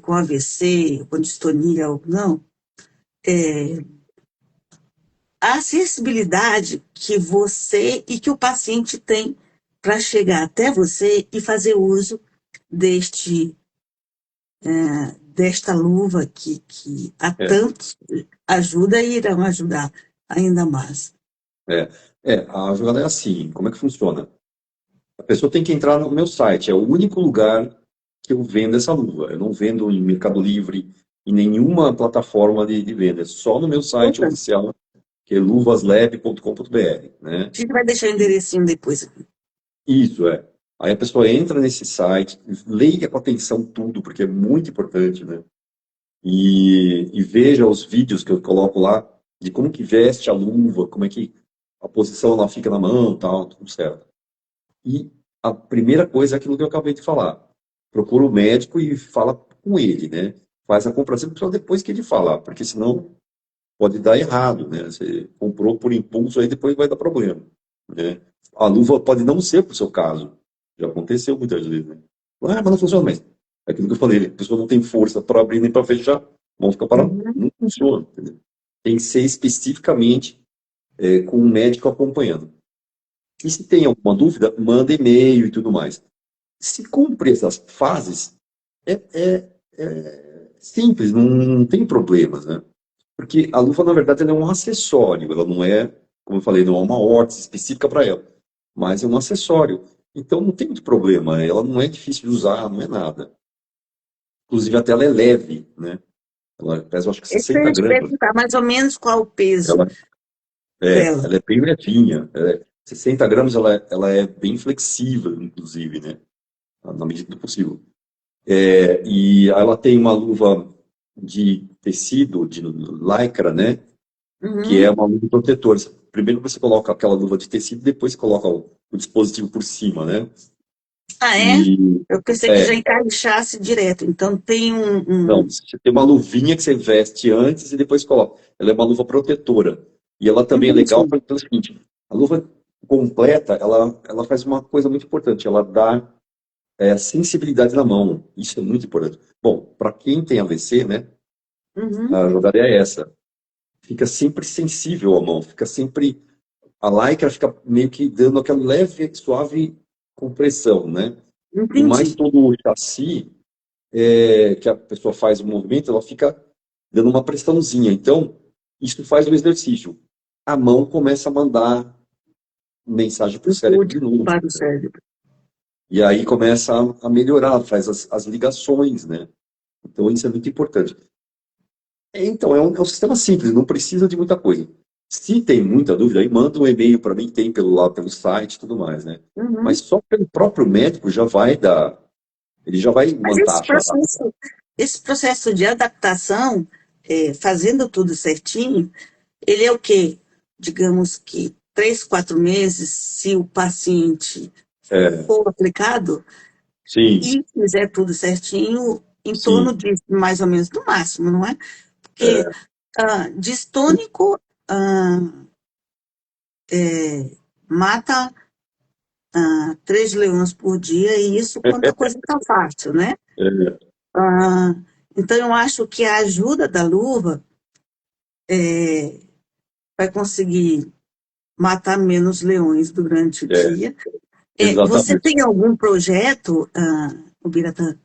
com AVC, com distonia ou não, a acessibilidade que você e que o paciente tem para chegar até você e fazer uso deste, desta luva que a É, tantos ajuda e irão ajudar ainda mais. é, a jogada é assim, como é que funciona? A pessoa tem que entrar no meu site, é o único lugar que eu vendo essa luva. Eu não vendo em Mercado Livre, em nenhuma plataforma de venda, é só no meu site Portanto, oficial, que é luvaslab.com.br, né? a gente vai deixar o enderecinho depois aqui. Isso é. Aí a pessoa entra nesse site, leia com atenção tudo, porque é muito importante, né? E veja os vídeos que eu coloco lá de como que veste a luva, como é que a posição ela fica na mão, tal, tudo certo. E a primeira coisa é aquilo que eu acabei de falar. Procura o médico e fala com ele, né? Faz a comparação só depois que ele falar, porque senão pode dar errado, né? Você comprou por impulso, aí depois vai dar problema, né? A luva pode não ser para o seu caso. Já aconteceu muitas vezes, né? Ah, mas não funciona mais. É aquilo que eu falei, a pessoa não tem força para abrir nem para fechar, a mão fica parada, Uhum. não funciona, entendeu? Tem que ser especificamente com um médico acompanhando. E se tem alguma dúvida, manda e-mail e tudo mais. Se cumpre essas fases, é simples, não tem problemas, né? Porque a luva, na verdade, ela é um acessório, ela não é, como eu falei, não é uma órtese específica para ela, mas é um acessório. Então não tem muito problema, ela não é difícil de usar, não é nada. Inclusive até ela é leve, né? Ela pesa acho que Esse eu 60 ia te gramas. perguntar mais ou menos qual o peso Ela dela. ela é bem levinha. 60 gramas ela é bem flexível, inclusive, né? Na medida do possível. E ela tem uma luva de tecido, de lycra, né? Que é Uhum. uma luva protetora. Primeiro você coloca aquela luva de tecido, depois você coloca o dispositivo por cima, né? Ah, é? E Eu pensei que já é, encaixasse direto. Então tem não, você tem uma luvinha que você veste antes e depois coloca. Ela é uma luva protetora. E ela também é legal entendi. para o seguinte, a luva completa, ela faz uma coisa muito importante, ela dá sensibilidade na mão. Isso é muito importante. Bom, para quem tem AVC, né, Uhum. a jogada é essa. Fica sempre sensível à mão, fica sempre a lycra fica meio que dando aquela leve, suave compressão, né? E mais Entendi. todo o chassi, que a pessoa faz o movimento, ela fica dando uma pressãozinha. Então, isso faz o exercício. A mão começa a mandar mensagem para o cérebro de novo. Para o cérebro. E aí começa a melhorar, faz as ligações, né? Então, isso é muito importante. Então, é um sistema simples, não precisa de muita coisa. Se tem muita dúvida, aí manda um e-mail para mim, tem pelo site e tudo mais, né? Mas Uhum. só pelo próprio médico já vai dar, ele já vai Mas uma taxa. esse processo de adaptação, fazendo tudo certinho, ele é o quê? Digamos que 3, 4 meses, se o paciente É, for aplicado sim, e fizer tudo certinho, em torno sim, de mais ou menos no máximo, não é? Porque é, distônico ah, mata 3 leões por dia, e isso quando a coisa está fácil, né? é, Ah, então, eu acho que a ajuda da luva vai conseguir matar menos leões durante o é, dia. Você exatamente. tem algum projeto, Biratã?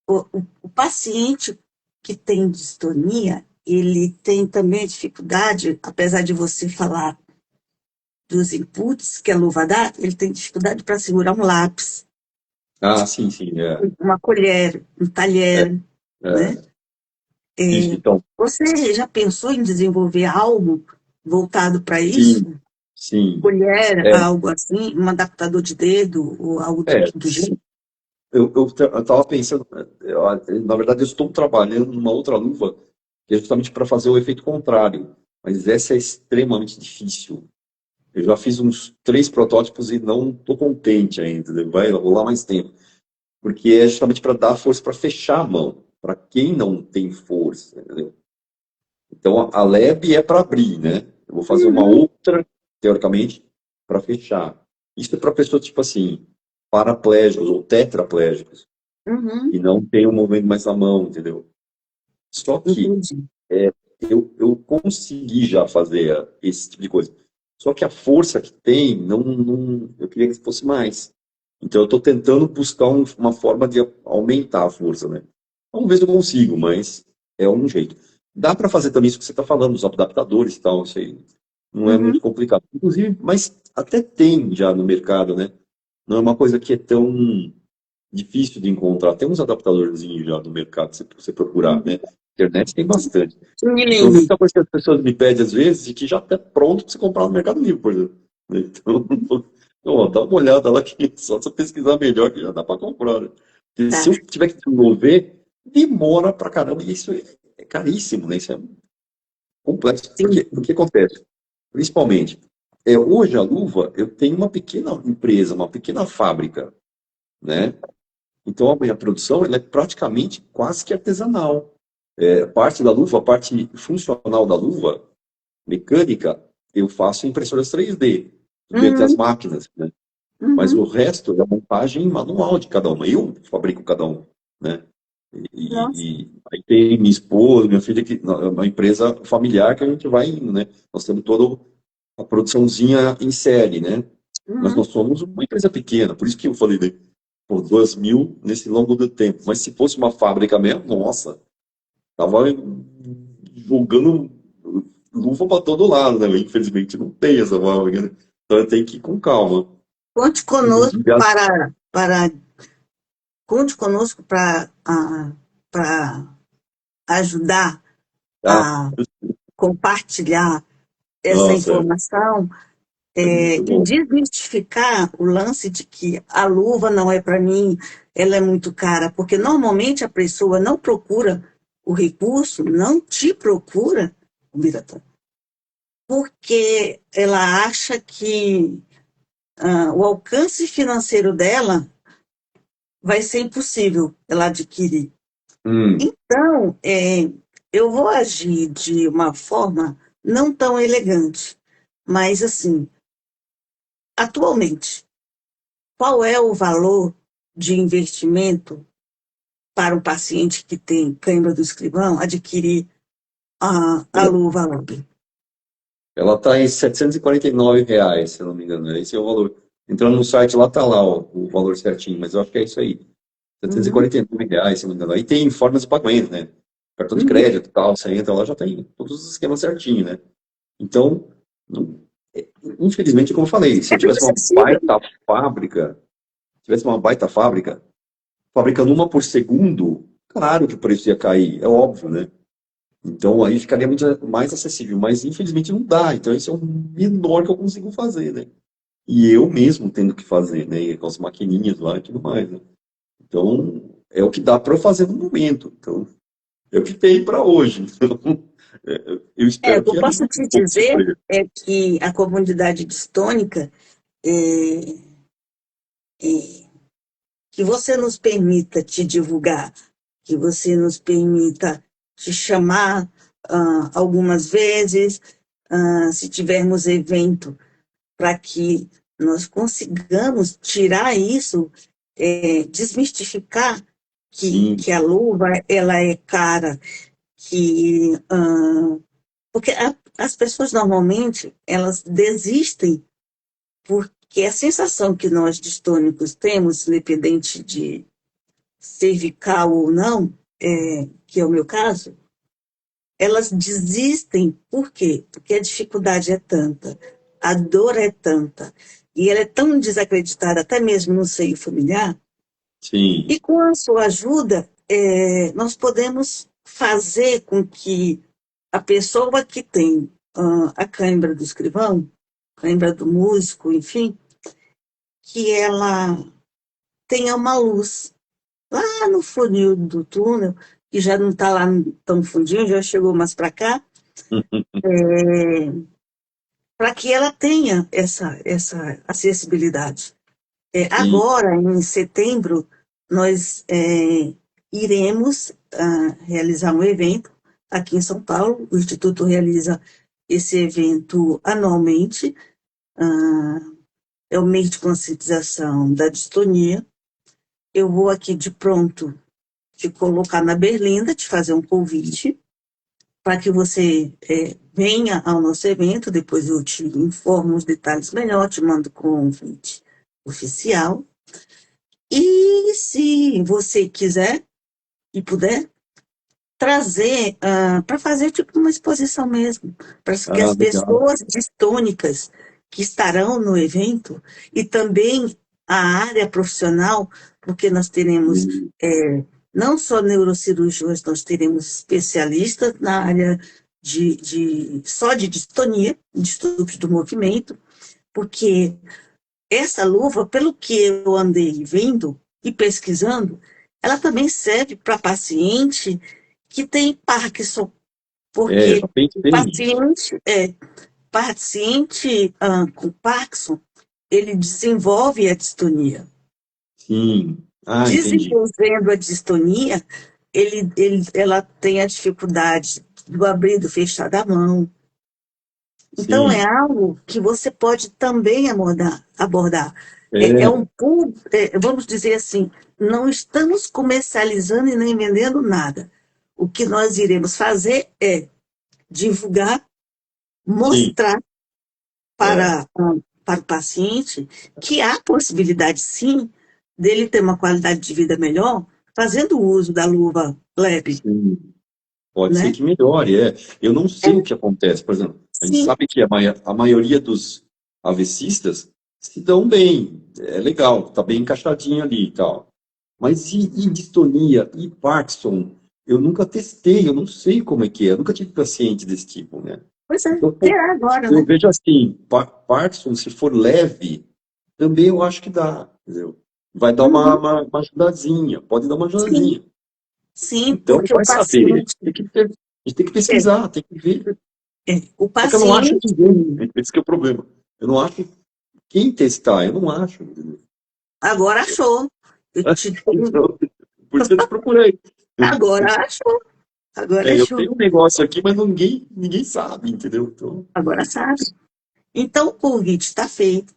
O paciente que tem distonia, ele tem também dificuldade, apesar de você falar dos inputs que a luva dá, ele tem dificuldade para segurar um lápis, Ah, sim, sim, uma colher, um é, talher, né? é. Isso, então, Você já pensou em desenvolver algo voltado para sim, isso? sim, Colher, é, algo assim, um adaptador de dedo ou algo é, do gênero? eu tava pensando, na verdade eu estou trabalhando numa outra luva, que é justamente para fazer o efeito contrário, mas essa é extremamente difícil. Eu já fiz uns 3 protótipos e não estou contente ainda, entendeu? Vai rolar mais tempo, porque é justamente para dar força para fechar a mão, para quem não tem força, entendeu? Então a leve é para abrir, né? Eu vou fazer uma Uhum, outra, teoricamente, para fechar. Isso é para pessoas tipo assim, paraplégicos ou tetraplégicos, uhum, que não tem o movimento mais na mão, entendeu? Só que entendi. eu consegui já fazer esse tipo de coisa. Só que a força que tem, eu queria que fosse mais. Então eu estou tentando buscar uma forma de aumentar a força, né? Vamos ver se eu consigo, mas é um jeito. Dá para fazer também isso que você está falando, os adaptadores e tal, isso aí não é muito Uhum, complicado. Inclusive, mas até tem já no mercado, né? Não é uma coisa que é tão difícil de encontrar. Tem uns adaptadorzinhos já no mercado, se você procurar, uhum. né? Internet tem bastante. Então, Sim, muita coisa que as pessoas me pedem às vezes e que já está pronto para você comprar no Mercado Livre, por exemplo. Então, ó, dá uma olhada lá que só se você pesquisar melhor que já dá para comprar, né? Porque tá. se eu tiver que desenvolver, demora pra caramba e isso é caríssimo, né? Isso é complexo. Sim. O que acontece? Principalmente, hoje a luva, eu tenho uma pequena empresa, uma pequena fábrica, né? Então a minha produção ela é praticamente quase que artesanal. Parte da luva, a parte funcional da luva, mecânica, eu faço impressoras 3D, mediante as Uhum, máquinas, né? Mas o uhum. resto é a montagem manual de cada uma. Eu fabrico cada um, né? Nossa. E aí tem minha esposa, minha filha, que é uma empresa familiar que a gente vai indo, né? Nós temos toda a produçãozinha em série, né? Mas Uhum. nós somos uma empresa pequena, por isso que eu falei, né? Por 2.000 nesse longo do tempo. Mas se fosse uma fábrica mesmo, nossa, tava jogando luva para todo lado, né? Infelizmente não tem essa fábrica, né? Então tem que ir com calma. Conte conosco Inclusive, conte conosco para ajudar ah, a compartilhar essa nossa, informação, é muito e bom. desmistificar o lance de que a luva não é para mim, ela é muito cara, porque normalmente a pessoa não procura o recurso, não te procura, Biratã, porque ela acha que o alcance financeiro dela vai ser impossível ela adquirir. Hum, Então, eu vou agir de uma forma não tão elegante, mas assim, atualmente, qual é o valor de investimento para um paciente que tem cãibra do escrivão adquirir a luva Orbe? ela está em R$ 749, se eu não me engano. Esse é o valor. Entrando no site lá tá lá ó, o valor certinho, mas eu acho que é isso aí. Uhum, R$ 749, se não me engano. Aí tem formas de pagamento, né? Cartão de uhum. crédito e tal, você entra lá, já tem todos os esquemas certinho, né? Então, não- é, infelizmente, como eu falei, se É eu bem tivesse uma acessível. baita fábrica, fabricando uma por segundo, claro que o preço ia cair, é óbvio, né? Então aí ficaria muito mais acessível, mas infelizmente não dá. Então esse é o menor que eu consigo fazer, né? E eu mesmo tendo que fazer, né? Com as maquininhas lá e tudo mais, né? Então é o que dá para eu fazer no momento. Então é o que tem para hoje. Então, eu É, espero o que eu que posso ajude um te pouco esse dizer preço. é que a comunidade distônica, é, é, que você nos permita te divulgar, que você nos permita te chamar algumas vezes, se tivermos evento, para que nós consigamos tirar isso, desmistificar Sim, que a luva ela é cara, que porque as pessoas normalmente elas desistem porque a sensação que nós distônicos temos, independente de cervical ou não, que é o meu caso, elas desistem. Por quê? Porque a dificuldade é tanta, a dor é tanta, e ela é tão desacreditada, até mesmo no seio familiar, sim, e com a sua ajuda, nós podemos fazer com que a pessoa que tem a cãibra do escrivão, cãibra do músico, enfim, que ela tenha uma luz lá no funil do túnel, que já não está lá tão fundinho, já chegou mais para cá, para que ela tenha essa acessibilidade. sim, Agora, em setembro, nós iremos realizar um evento aqui em São Paulo. O Instituto realiza esse evento anualmente. ah, É o mês de conscientização da distonia. Eu vou aqui de pronto te colocar na berlinda, te fazer um convite para que você venha ao nosso evento. Depois eu te informo os detalhes melhor, te mando com o convite oficial. E se você quiser e puder, trazer para fazer tipo uma exposição mesmo, para que ah, as legal. pessoas distônicas que estarão no evento e também a área profissional, porque nós teremos Sim, não só neurocirurgiões, nós teremos especialistas na área só de distonia, distúrbios do movimento, porque essa luva, pelo que eu andei vendo e pesquisando, ela também serve para paciente que tem Parkinson, já porque o pensei nisso. paciente com Parkinson, ele desenvolve a distonia. Sim, entendi. Desenvolvendo a distonia, ela tem a dificuldade do abrir e do fechar da mão. Então, é Sim, algo que você pode também abordar. é, Vamos dizer assim, não estamos comercializando e nem vendendo nada. O que nós iremos fazer é divulgar, sim, mostrar é. para o paciente que há possibilidade, sim, dele ter uma qualidade de vida melhor fazendo uso da luva leve, Sim. Pode ser né? que melhore, é. Eu não É, sei o que acontece. Por exemplo, a gente sim, sabe que a maioria dos AVCistas se dão bem, é legal, tá bem encaixadinho ali e tal. Mas e distonia, e Parkinson? Eu nunca testei, eu não sei como é que é. Eu nunca tive paciente desse tipo, né? pois é, Então, pô, terá agora, eu né? vejo assim, Parkinson, se for leve, também eu acho que dá, entendeu? Vai dar Uhum, uma ajudazinha, pode dar uma sim, ajudazinha. sim, Então, porque o vai saber. paciente, A gente tem que é, pesquisar, tem que ver. o Só que eu não acho paciente, ninguém. Esse que é o problema. Eu não acho quem testar, eu não acho. Entendeu? agora achou. Eu te, Então, por isso que eu te procurei. agora achou, agora Eu achou, tenho um negócio aqui, mas ninguém sabe, entendeu? Então, agora sabe. Então, o convite está feito.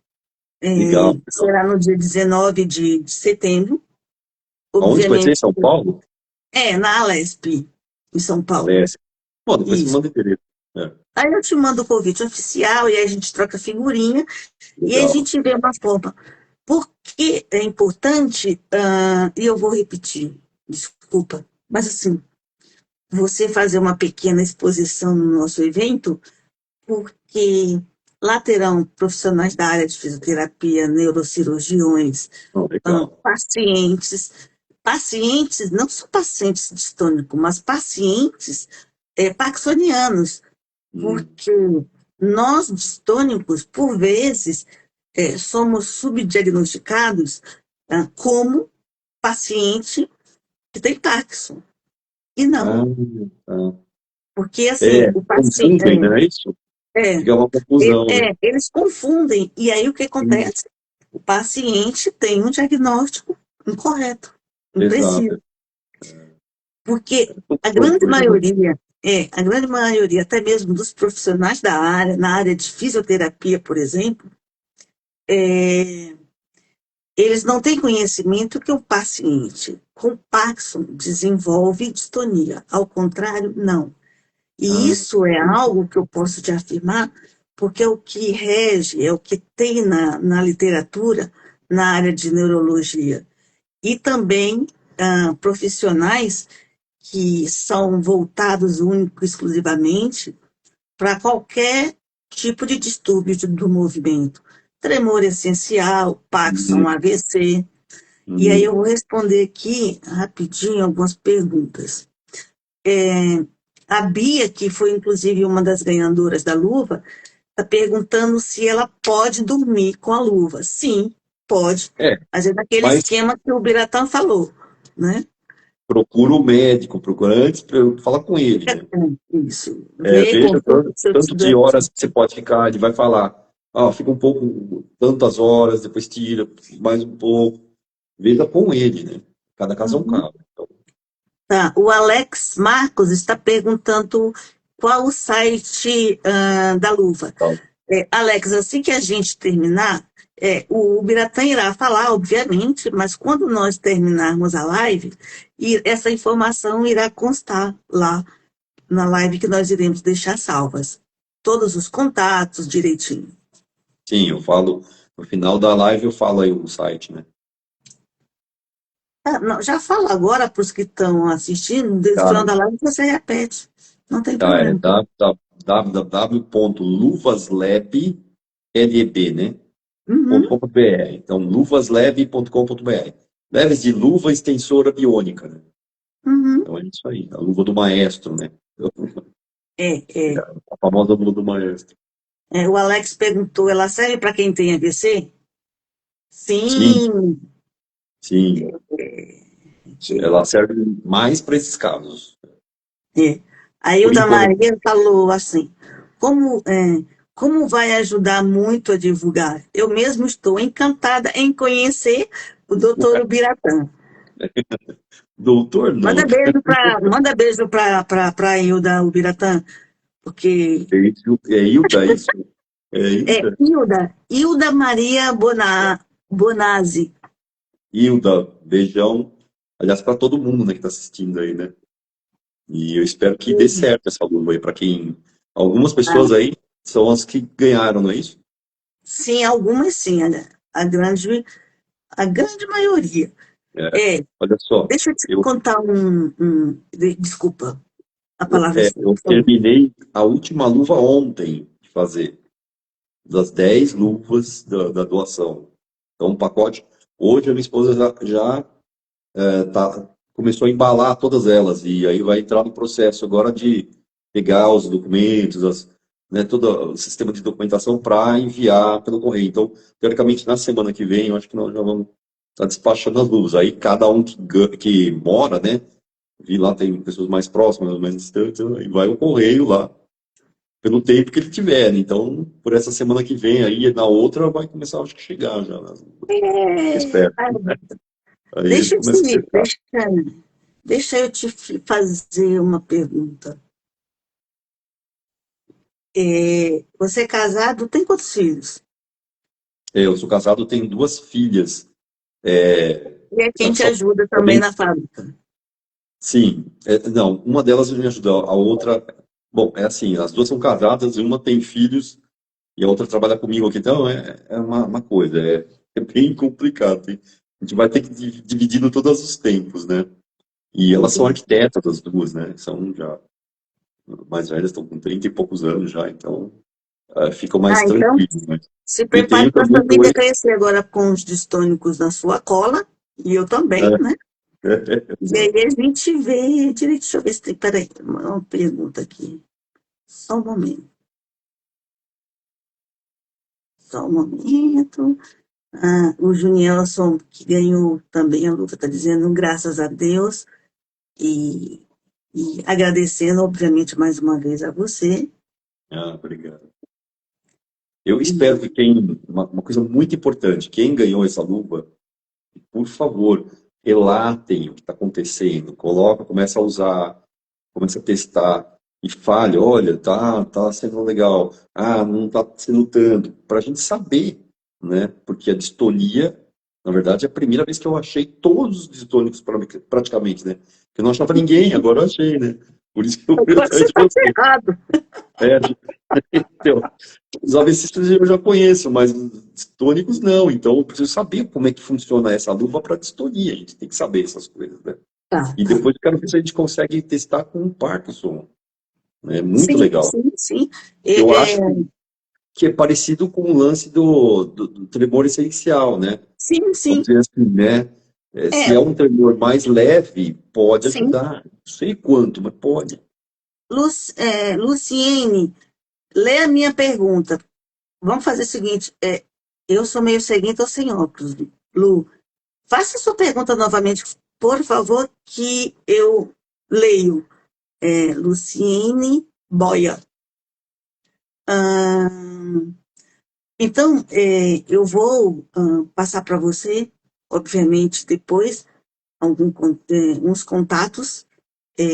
legal, legal. Será no dia 19 de setembro, Aonde vai ser? Em obviamente, São Paulo? na Alesp, em São Paulo. Alessia. Bom, depois você Isso. manda o endereço. É, Aí eu te mando o convite oficial e aí a gente troca figurinha e aí a legal. gente vê uma forma. Por que é importante, e eu vou repetir, desculpa, mas assim, você fazer uma pequena exposição no nosso evento, porque lá terão profissionais da área de fisioterapia, neurocirurgiões, Legal. pacientes, não só pacientes distônicos, mas pacientes parkinsonianos, porque nós distônicos, por vezes, somos subdiagnosticados como paciente que tem Parkinson. E Ah, não, tá. porque assim, o paciente. Confundem, não é isso? É, Fica uma confusão, né? eles confundem. E aí o que Sim, acontece? O paciente tem um diagnóstico incorreto, impreciso. exato. Porque a Foi grande coisa, né? maioria, a grande maioria, até mesmo dos profissionais da área, na área de fisioterapia, por exemplo, eles não têm conhecimento que o paciente com Parkinson desenvolve distonia. Ao contrário, não. E Ah, isso é algo que eu posso te afirmar, porque é o que rege, é o que tem na literatura, na área de neurologia. E também profissionais que são voltados único e exclusivamente para qualquer tipo de distúrbio do movimento. Tremor essencial, Parkinson, uhum, AVC. E aí eu uhum. vou responder aqui rapidinho algumas perguntas. É, a Bia, que foi inclusive uma das ganhadoras da luva, está perguntando se ela pode dormir com a luva. Sim, pode. É, Mas é daquele mas esquema que o Biratã falou, né? procura o médico, procura antes para eu falar com ele, Fica né? com isso. Vê, Veja consulta o seu tanto de estudante. horas que você pode ficar, ele vai falar, fica um pouco, tantas horas, depois tira, mais um pouco. Veja com ele, né? Cada caso é um Uhum. caso. Então, Tá. O Alex Marcos está perguntando qual o site da luva. tal. Alex, assim que a gente terminar, o Biratã irá falar, obviamente, mas quando nós terminarmos a live, essa informação irá constar lá na live que nós iremos deixar salvas. Todos os contatos direitinho. Sim, eu falo, no final da live eu falo aí o site, né? Não, já fala agora para os que estão assistindo, desde o Tá, final da live você repete. Não tem tá, é problema. www.luvaslab, LEB, né? Uhum, .com.br. Então, luvaslab.com.br. Leves de luva extensora biônica, né? uhum. Então é isso aí, a luva do maestro, né? É, é. A famosa luva do maestro. O Alex perguntou, ela serve para quem tem AVC? Sim, Sim. sim. Ela serve mais para esses casos. É. A Por Hilda enquanto, Maria falou assim, como vai ajudar muito a divulgar? Eu mesmo estou encantada em conhecer o doutor Ubiratã. doutor não. Manda beijo para a Hilda Ubiratã, porque É Hilda isso? É Hilda? Hilda Maria Bonazzi. Hilda, beijão. Aliás, para todo mundo, né, que está assistindo aí, né? E eu espero que dê certo essa luva aí para quem. Algumas pessoas aí são as que ganharam, não é isso? Sim, algumas sim, né? A grande maioria. É, É, olha só, deixa eu te eu, contar desculpa, a palavra eu por favor. terminei a última luva ontem de fazer, das 10 luvas da doação. Então, um pacote. Hoje a minha esposa começou a embalar todas elas, e aí vai entrar no processo agora de pegar os documentos, né, todo o sistema de documentação para enviar pelo correio. Então, teoricamente, na semana que vem, eu acho que nós já vamos estar despachando as luvas. Aí, cada um que mora, né, vi lá, tem pessoas mais próximas, mais distantes, e vai o correio lá, pelo tempo que ele tiver, né? Então, por essa semana que vem, aí, na outra, vai começar, acho que, chegar já, né? Espero. Ah, Aí eles deixa, eu começam a te- chegar. deixa, deixa eu te fazer uma pergunta. Você é casado, tem quantos filhos? Eu sou casado, tenho duas filhas. É, E é quem te só ajuda também também, na fábrica. sim. Não, uma delas me ajuda, a outra. Bom, é assim, as duas são casadas, e uma tem filhos e a outra trabalha comigo aqui. Então, é uma coisa. É bem complicado. A gente vai ter que dividir em todos os tempos, né? E elas são arquitetas, as duas, né? São já mais velhas, estão com 30 e poucos anos já, então ficam mais Então, tranquilos, né? se Eu prepare tenho para a também família dois. crescer agora com os distônicos na sua cola, e eu também, né? E aí a gente vê direito. Deixa eu ver se tem. Peraí, uma pergunta aqui. Só um momento. Só um momento. Ah, o Junielson, que ganhou também a luta, está dizendo graças a Deus e, e agradecendo, obviamente, mais uma vez a você. Obrigado. Eu espero que uma coisa muito importante, quem ganhou essa luva, por favor, relatem o que está acontecendo, começa a usar, começa a testar e fale, olha, tá sendo legal, não está sendo tanto, para a gente saber, né? Porque a distonia, na verdade, é a primeira vez que eu achei todos os distônicos praticamente, né? Eu não achava ninguém, agora eu achei, né? Por isso que eu fui Agora você atrás de está você. ferrado. É, então, os AVCistas eu já conheço, mas os tônicos não. Então, eu preciso saber como é que funciona essa luva para distonia. A gente tem que saber essas coisas, né? Tá, E tá. depois eu quero ver se a gente consegue testar com o Parkinson. É muito Sim, legal. sim, sim. Eu É, acho que é parecido com o lance do tremor essencial, né? sim, Vamos sim. dizer assim, né? Se É, é um tremor mais leve, pode sim. ajudar. Não sei quanto, mas pode. Luciene, lê a minha pergunta. Vamos fazer o seguinte: eu sou meio ceguinha, estou sem óculos. Lu, faça a sua pergunta novamente, por favor, que eu leio. Luciene Boia. Ahn, então, eu vou passar para você, obviamente, depois, uns contatos é,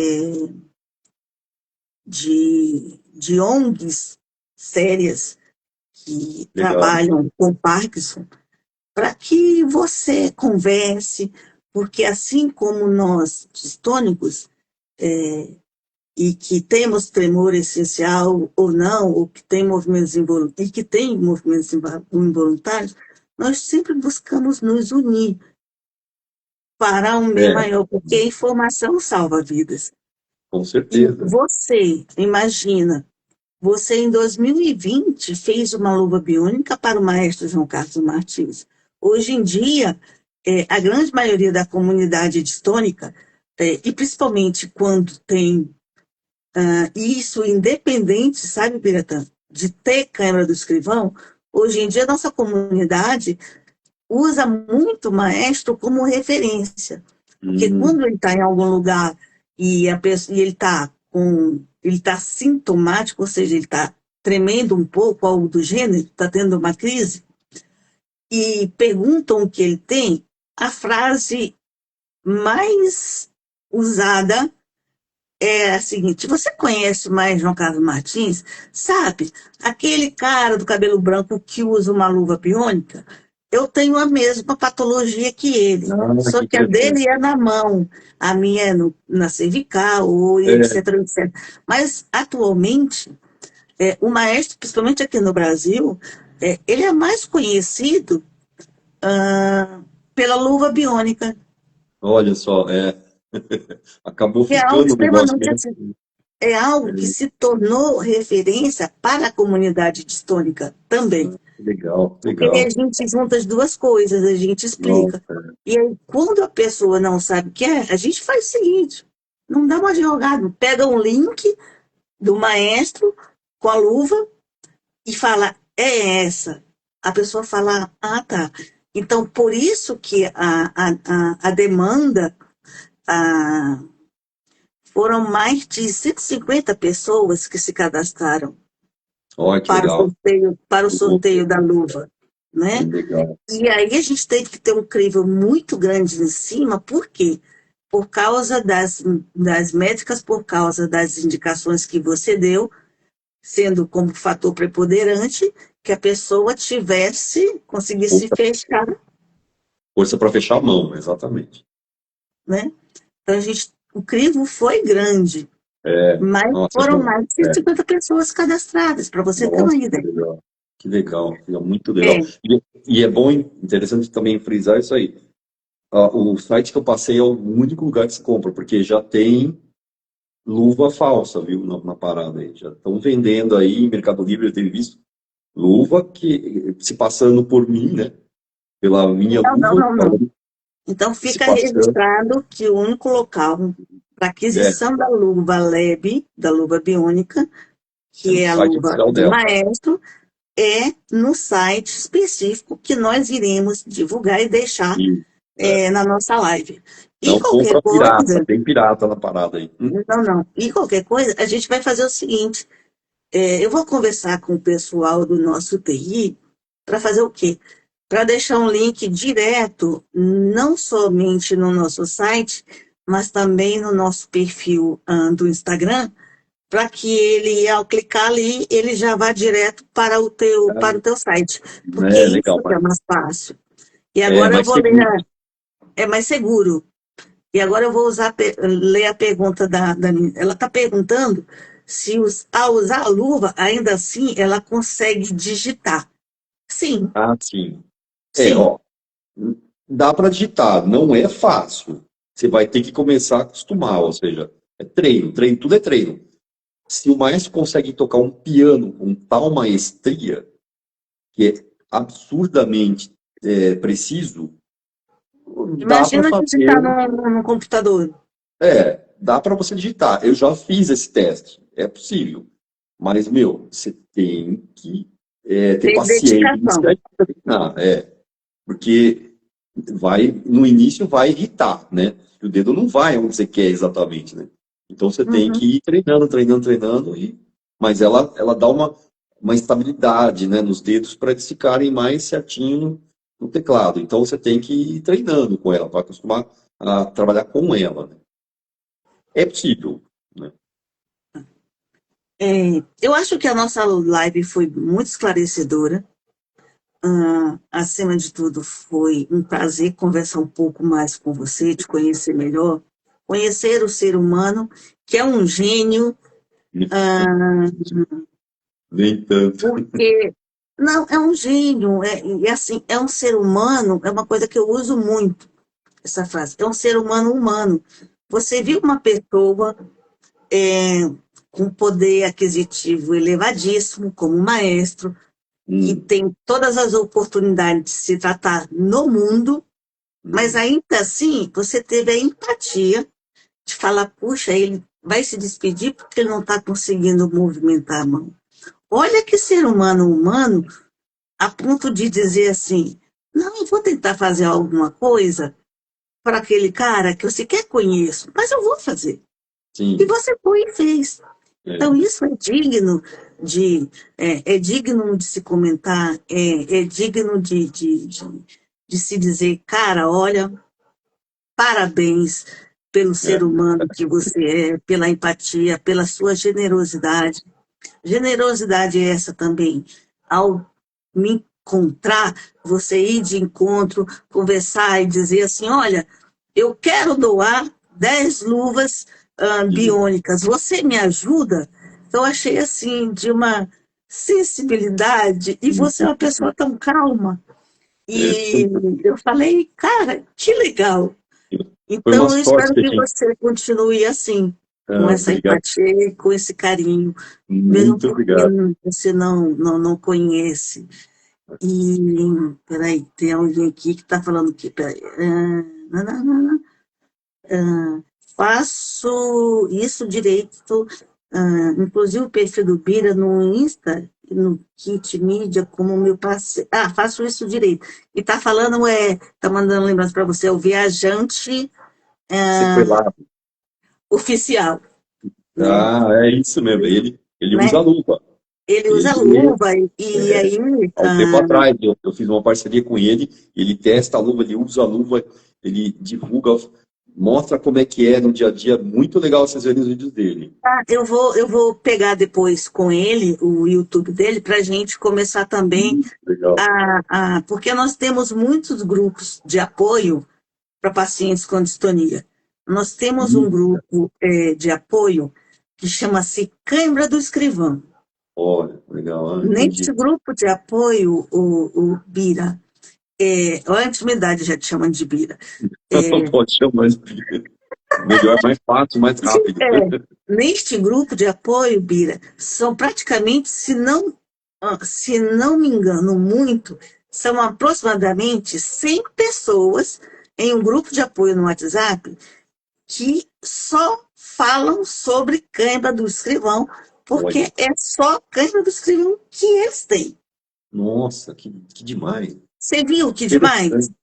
de ONGs sérias que Legal. trabalham com Parkinson, para que você converse, porque assim como nós, distônicos, e que temos tremor essencial ou não, ou que tem movimentos involuntários, e que tem movimentos involuntários, nós sempre buscamos nos unir para um bem É, maior, porque a informação salva vidas. com E certeza. você, imagina, você em 2020 fez uma luva biônica para o maestro João Carlos Martins. Hoje em dia, a grande maioria da comunidade distônica, e principalmente quando tem isso independente, sabe, Biratã, de ter câmera do escrivão, hoje em dia nossa comunidade usa muito o maestro como referência. Porque Hum, quando ele está em algum lugar e ele está sintomático, ou seja, ele está tremendo um pouco, algo do gênero, está tendo uma crise, e perguntam o que ele tem, a frase mais usada é a seguinte: você conhece mais João Carlos Martins? Sabe, aquele cara do cabelo branco que usa uma luva biônica? Eu tenho a mesma patologia que ele, só que que a dele interessante. é na mão, a minha é na cervical, ou É, etc, etc. Mas, atualmente, o maestro, principalmente aqui no Brasil, ele é mais conhecido pela luva biônica, olha só, acabou que é algo ficando um negócio extremamente mesmo. assim, é algo que se tornou referência para a comunidade distônica também. Legal, Porque aí a legal. gente junta as duas coisas, a gente explica. Nossa, E aí, quando a pessoa não sabe o que é, a gente faz o seguinte: não dá uma advogado, pega um link do maestro com a luva e fala, é essa. A pessoa fala, ah, tá. Então, por isso que a demanda, a, foram mais de 150 pessoas que se cadastraram olha que legal. para o sorteio da luva, né? Legal. E aí a gente tem que ter um crivo muito grande em cima, por quê? Por causa das métricas, por causa das indicações que você deu, sendo como fator preponderante, que a pessoa conseguisse Força, fechar, força para fechar a mão, exatamente. né? Então o crivo foi grande, mas Nossa, é foram bom. mais de 150 pessoas cadastradas, para você ter uma Nossa, que ideia. legal. Que legal, muito legal. É, E é bom, interessante também frisar isso aí. O site que eu passei é o único lugar que se compra, porque já tem luva falsa, viu, na parada aí. Já estão vendendo aí em Mercado Livre, eu tenho visto luva que se passando por mim, né? Pela minha não, não, luva, não, não. falando Então que se fica passando. registrado que o único local para É, aquisição da luva Leb, da luva biônica, é que no é a site luva oficial do dela. maestro, é no site específico que nós iremos divulgar e deixar E é, na nossa live. E não qualquer compra pirata, coisa, tem pirata na parada aí. não, não. E qualquer coisa, a gente vai fazer o seguinte: eu vou conversar com o pessoal do nosso TI para fazer o quê? Para deixar um link direto, não somente no nosso site, mas também no nosso perfil do Instagram, para que ele, ao clicar ali, ele já vá direto para o teu site, porque É legal, isso que é mais fácil. E é agora eu mais vou ler, seguro. é mais seguro. E agora eu vou ler a pergunta da ela está perguntando se ao usar a luva, ainda assim, ela consegue digitar. Sim, Ah, sim. É, sim. ó, dá para digitar, não é fácil. Você vai ter que começar a acostumar, ou seja, é treino, treino, tudo é treino. Se o maestro consegue tocar um piano com tal maestria, que é absurdamente preciso, dá para Imagina digitar fazer. no computador. Dá para você digitar. Eu já fiz esse teste, é possível. Mas, meu, você tem que ter Tem dedicação. paciência e treinar, porque no início vai irritar, né? O dedo não vai onde você quer exatamente, né? Então você tem Uhum. que ir treinando, treinando, treinando, mas ela dá uma estabilidade, né, nos dedos para eles ficarem mais certinho no teclado. Então você tem que ir treinando com ela, para acostumar a trabalhar com ela, né? É possível, né? Eu acho que a nossa live foi muito esclarecedora. Acima de tudo, foi um prazer conversar um pouco mais com você, te conhecer melhor, conhecer o ser humano, que é um gênio, ah, Nem tanto. porque não, é um gênio, e assim, é um ser humano, é uma coisa que eu uso muito, essa frase, é um ser humano humano. Você viu uma pessoa é, com poder aquisitivo elevadíssimo, como maestro, que Hum, tem todas as oportunidades de se tratar no mundo, mas hum, ainda assim você teve a empatia de falar, puxa, ele vai se despedir porque ele não está conseguindo movimentar a mão. Olha que ser humano humano, a ponto de dizer assim, não, eu vou tentar fazer alguma coisa para aquele cara que eu sequer conheço, mas eu vou fazer. E sim. você foi e fez. Então, É, isso é digno de se comentar, é digno de se dizer, cara, olha, parabéns pelo ser é. humano que você é, pela empatia, pela sua generosidade. Generosidade é essa também. Ao me encontrar, você ir de encontro, conversar e dizer assim, olha, eu quero doar 10 luvas Sim. biônicas, você me ajuda? Eu achei assim, de uma sensibilidade, e Sim, você é uma pessoa tão calma. foi, E eu falei, cara, que legal. foi uma Então, eu sorte espero que a que gente. você continue assim, com Ah, essa obrigado. empatia e com esse carinho, mesmo Muito porque obrigado. você não conhece. E, peraí, tem alguém aqui que está falando que, peraí, não, não, não, não. Faço isso direito, inclusive o perfil do Bira no Insta, e no Kit Mídia, como meu parceiro. Ah, faço isso direito. E está falando, está mandando lembrança para você, é o viajante Você foi lá. oficial, né? Ah, é isso mesmo. Ele usa Né? luva. Ele usa Ele, luva e é, aí, há um tempo atrás, eu fiz uma parceria com ele. Ele testa a luva, ele usa a luva, ele divulga, mostra como é que é no dia a dia. Muito legal vocês verem os vídeos dele. eu vou pegar depois com ele o YouTube dele para a gente começar também Legal. porque nós temos muitos grupos de apoio para pacientes com distonia. Nós temos um Hum, grupo de apoio que chama-se Cãibra do Escrivão. Olha, legal, Neste entendi. grupo de apoio, o Bira, olha a intimidade já te chamando de Bira. É, Pode chamar de melhor, mais fácil, mais rápido. neste grupo de apoio, Bira, são praticamente, se não me engano muito, são aproximadamente 100 pessoas em um grupo de apoio no WhatsApp que só falam sobre cãibra do escrivão, Olha, porque é só cãibra do escrivão que eles têm. nossa, que demais. Você viu que demais? Interessante,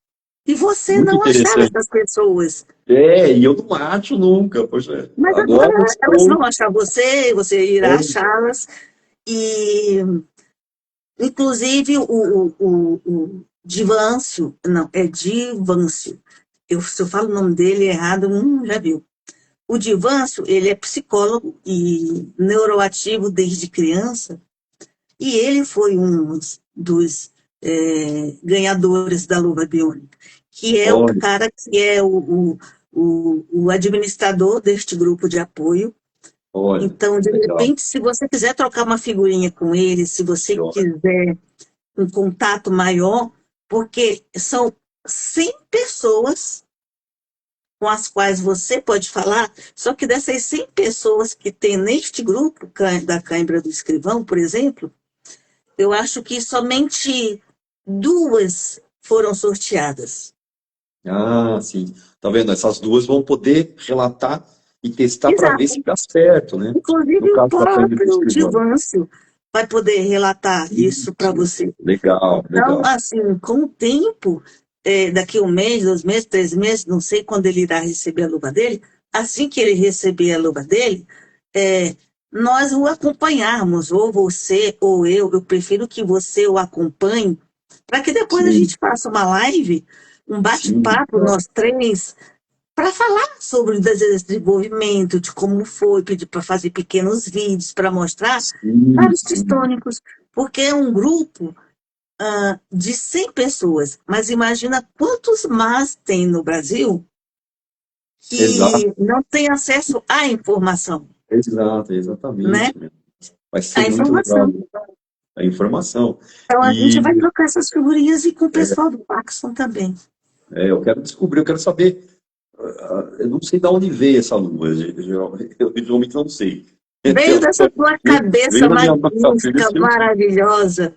E você muito não achava interessante. essas pessoas. E eu não acho nunca, poxa, Mas agora agora eu elas vão estou. achar você, você irá achá-las. E, inclusive, o Divâncio, não, é Divâncio. Se eu falo o nome dele errado, já viu. O Divâncio, ele é psicólogo e neuroativo desde criança, e ele foi um dos ganhadores da Luva Biônica, que é o Olha, cara que é o administrador deste grupo de apoio. olha, Então, de legal, repente, se você quiser trocar uma figurinha com ele, se você joia. quiser um contato maior, porque são 100 pessoas com as quais você pode falar, só que dessas 100 pessoas que tem neste grupo da Cãibra do Escrivão, por exemplo, eu acho que somente duas foram sorteadas. Ah, sim. Tá vendo? Essas duas vão poder relatar e testar para ver se Exato. dá certo, né? No Inclusive o caso da câmera do próprio escrivão. Divâncio vai poder relatar isso para Isso. você. Legal, Então, legal. assim, com o tempo, daqui um mês, 2 meses, 3 meses, não sei quando ele irá receber a luva dele, assim que ele receber a luva dele, é, nós o acompanharmos, ou você ou eu prefiro que você o acompanhe, para que depois a Sim, gente faça uma live, um sim, bate-papo, nós três, para falar sobre o desenvolvimento, de como foi, pedir para fazer pequenos vídeos para mostrar para sim, os sim. tistônicos, porque é um grupo de 100 pessoas, mas imagina quantos mais tem no Brasil Exato, que não tem acesso à informação, exato, né? exatamente, mesmo. Vai À ser muito legal informação. a informação. Então a gente vai E trocar essas figurinhas e com o pessoal do Paxson também. eu quero descobrir, eu quero saber. Eu não sei de onde veio essa luva, eu geralmente não sei. Veio Então, dessa tua cabeça veio na minha cabeça. magnífica, maravilhosa.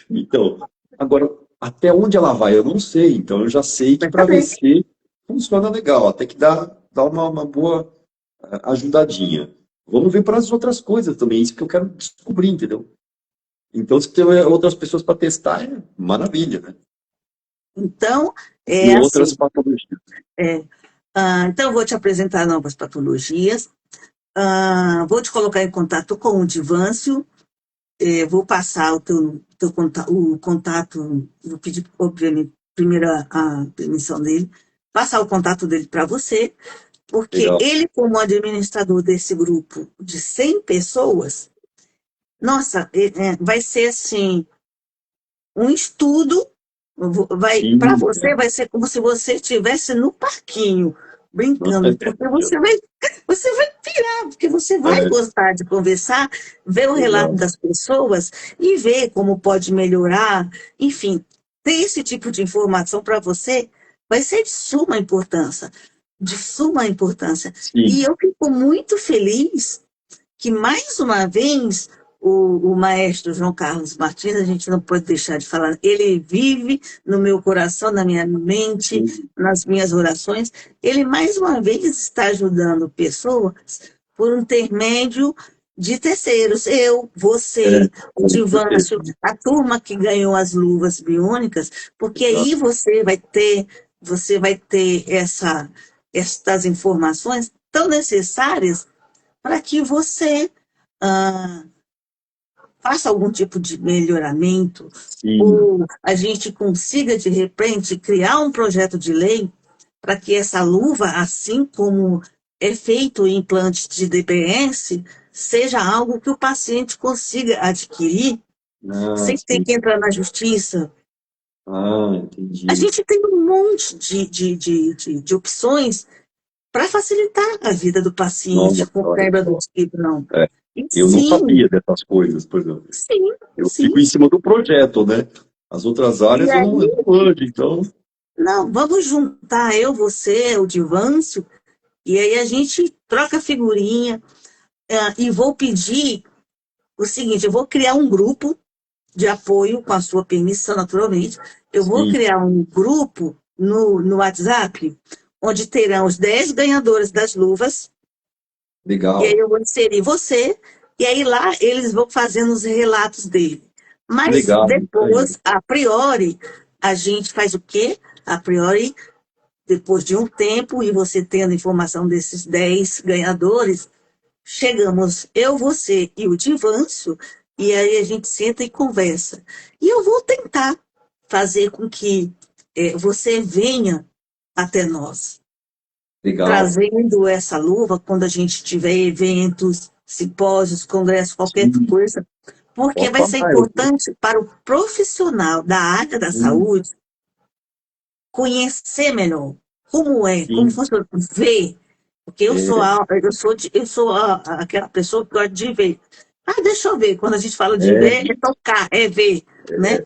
Então, agora, até onde ela vai, eu não sei. Então, eu já sei que Vai para saber. VC funciona legal, até que dá uma boa ajudadinha. Vamos ver para as outras coisas também, isso que eu quero descobrir, entendeu? Então, se tiver outras pessoas para testar, é maravilha, né? Então, E é outras assim. patologias. é, então, eu vou te apresentar novas patologias. Vou te colocar em contato com o Divâncio. Vou passar o contato, vou pedir, obviamente, primeiro a permissão dele, passar o contato dele para você, porque Legal. ele, como administrador desse grupo de 100 pessoas, nossa, vai ser assim, um estudo, para Sim, você vai ser como se você estivesse no parquinho, brincando, porque você vai pirar, porque você vai é, gostar de conversar, ver o relato legal. das pessoas e ver como pode melhorar, enfim, ter esse tipo de informação para você vai ser de suma importância. E Sim, eu fico muito feliz que, mais uma vez, o maestro João Carlos Martins, a gente não pode deixar de falar, ele vive no meu coração, na minha mente, sim, nas minhas orações. Ele, mais uma vez, está ajudando pessoas por intermédio de terceiros. Eu, você, o com certeza. Divâncio, a turma que ganhou as luvas biônicas, porque aí Exato. você vai ter essas informações tão necessárias para que você ah, faça algum tipo de melhoramento, Sim, ou a gente consiga, de repente, criar um projeto de lei para que essa luva, assim como é feito o implante de DBS, seja algo que o paciente consiga adquirir ah, sem ter sim. que entrar na justiça. A Entendi. gente tem um monte de opções para facilitar a vida do paciente Nossa, com olha quebra do só. não. E Eu não sim, sabia dessas coisas, por exemplo. sim, Eu sim. fico em cima do projeto, né? As outras E áreas eu aí, não manjo, então. não, vamos juntar eu, você, o Divâncio, e aí a gente troca figurinha, e vou pedir o seguinte, eu vou criar um grupo de apoio, com a sua permissão, naturalmente. Eu vou Sim, criar um grupo no WhatsApp, onde terão os 10 ganhadores das luvas, e aí legal. eu vou inserir você, e aí lá eles vão fazendo os relatos dele. Que Mas legal. Isso aí. depois, a priori, a gente faz o quê? A priori, depois de um tempo, e você tendo informação desses 10 ganhadores, chegamos eu, você e o Divâncio, e aí a gente senta e conversa. E eu vou tentar fazer com que você venha até nós, Legal. trazendo essa luva quando a gente tiver eventos, simpósios, congressos, qualquer Sim, coisa, porque pode vai ser falar. importante para o profissional da área da Sim, saúde conhecer melhor como sim. funciona, ver, porque É, eu sou aquela pessoa que gosta de ver. Ah, deixa eu ver. Quando a gente fala de é, ver, é tocar, é ver, né?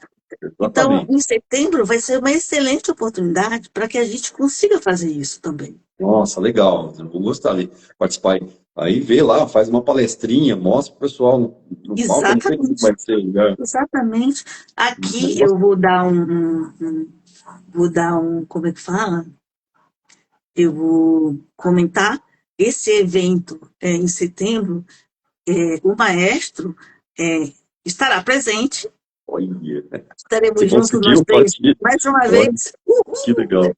Então, exatamente. em setembro vai ser uma excelente oportunidade para que a gente consiga fazer isso também. Nossa, legal. Eu vou gostar de participar. Aí vê lá, faz uma palestrinha, mostra pro pessoal no palco. Eu não sei como Exatamente, vai ser, né? exatamente. Aqui Negócio. eu vou dar vou dar como é que fala? Eu vou comentar esse evento em setembro. O maestro é, estará presente, Olha, você estaremos juntos nós conseguiu três partir. mais uma Olha, vez. que legal.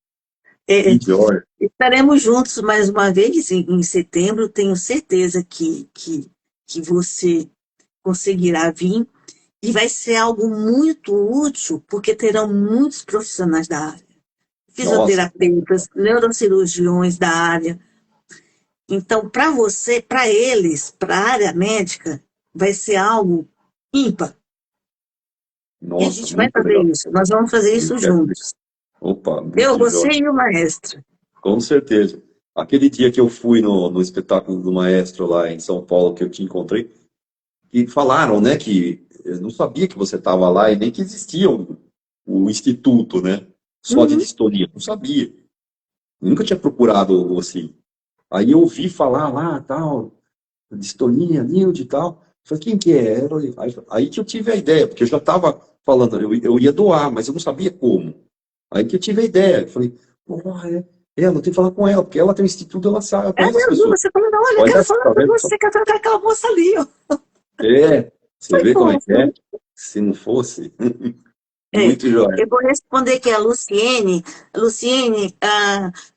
É, Que joia. estaremos juntos mais uma vez em setembro. Tenho certeza que você conseguirá vir e vai ser algo muito útil, porque terão muitos profissionais da área, Nossa, fisioterapeutas, neurocirurgiões da área. Então, para você, para eles, para a área médica, vai ser algo ímpar. E a nossa, gente vai muito fazer legal. isso. Nós vamos fazer Eu isso quero ver. juntos. Opa, Eu, muito você joia. e o maestro. Com certeza. Aquele dia que eu fui no espetáculo do maestro lá em São Paulo, que eu te encontrei, e falaram, né, que eu não sabia que você estava lá e nem que existia o instituto, né, só de Uhum. distonia. Não sabia. Nunca tinha procurado assim. Aí eu ouvi falar lá, tal, distonia, Nilde e tal. Falei, quem que é? Aí que eu tive a ideia, porque eu já estava falando, eu ia doar, mas eu não sabia como. Aí que eu tive a ideia. Eu falei, porra, ela, eu tenho que falar com ela, porque ela tem um instituto, ela sabe, ela É conhece as mesmo, pessoas. você falou, não, olha, eu Olha, quero falar tá com vendo? você, quero tratar aquela moça ali, ó. Você Foi vê como é que é? fofo. Se não fosse, É, muito jóia. eu vou responder aqui a Luciene. Luciene,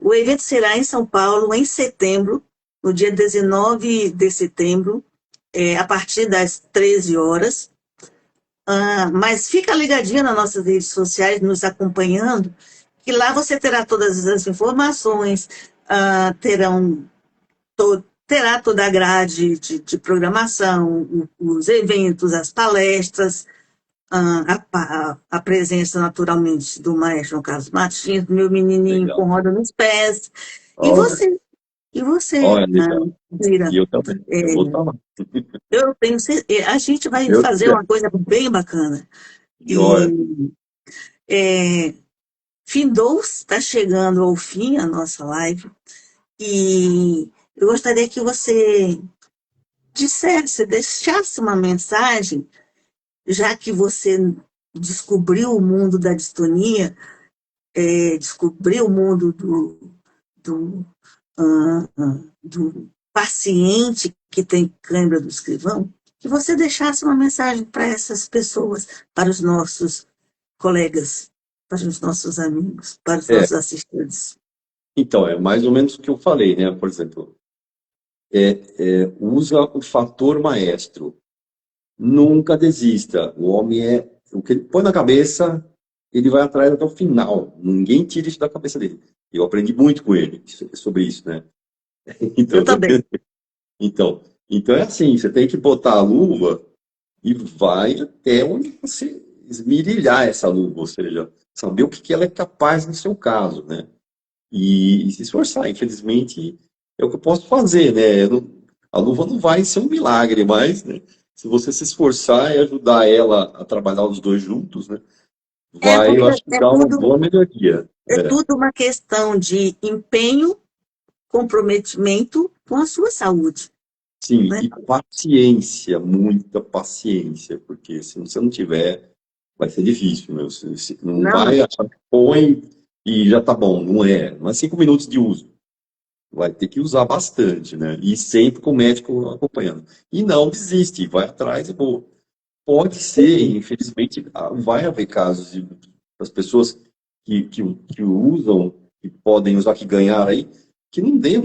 o evento será em São Paulo em setembro, no dia 19 de setembro, a partir das 13 horas. Mas fica ligadinha nas nossas redes sociais, nos acompanhando, que lá você terá todas as informações, terá toda a grade de programação, os eventos, as palestras, a presença, naturalmente, do maestro Carlos Martins, do meu menininho Legal. com roda nos pés, e Olha, você, e você, olha, legal. Bira. E eu também. É, Eu vou estar lá. eu tenho a gente vai Deus fazer quiser. uma coisa bem bacana. Jóia. E é, findou, está chegando ao fim a nossa live, e eu gostaria que você dissesse, deixasse uma mensagem, já que você descobriu o mundo da distonia, descobriu o mundo do, do paciente que tem cãibra do escrivão, que você deixasse uma mensagem para essas pessoas, para os nossos colegas, para os nossos amigos, para os É, nossos assistentes. então, é mais ou menos o que eu falei, né? Por exemplo, usa o fator maestro. Nunca desista. O homem o que ele põe na cabeça, ele vai atrás até o final. Ninguém tira isso da cabeça dele. Eu aprendi muito com ele sobre isso, né? Eu Então, também. então, então é assim, você tem que botar a luva e vai até onde você esmirilhar essa luva, ou seja, saber o que que ela é capaz no seu caso, né? E se esforçar. Infelizmente, é o que eu posso fazer, né? A luva não vai ser um milagre, mas, né, se você se esforçar e ajudar ela a trabalhar os dois juntos, né, vai, eu Porque acho que dar uma boa melhoria. é tudo uma questão de empenho, comprometimento com a sua saúde, Sim, né? e paciência, muita paciência, porque se você não tiver, vai ser difícil, meu. Você não Não, vai achar que põe e já tá bom, não é. Não é 5 minutos de uso. Vai ter que usar bastante, né? E sempre com o médico acompanhando. E não desiste, vai atrás e boa. Pode ser, infelizmente, vai haver casos das pessoas que usam, que podem usar, que ganhar aí, que não dê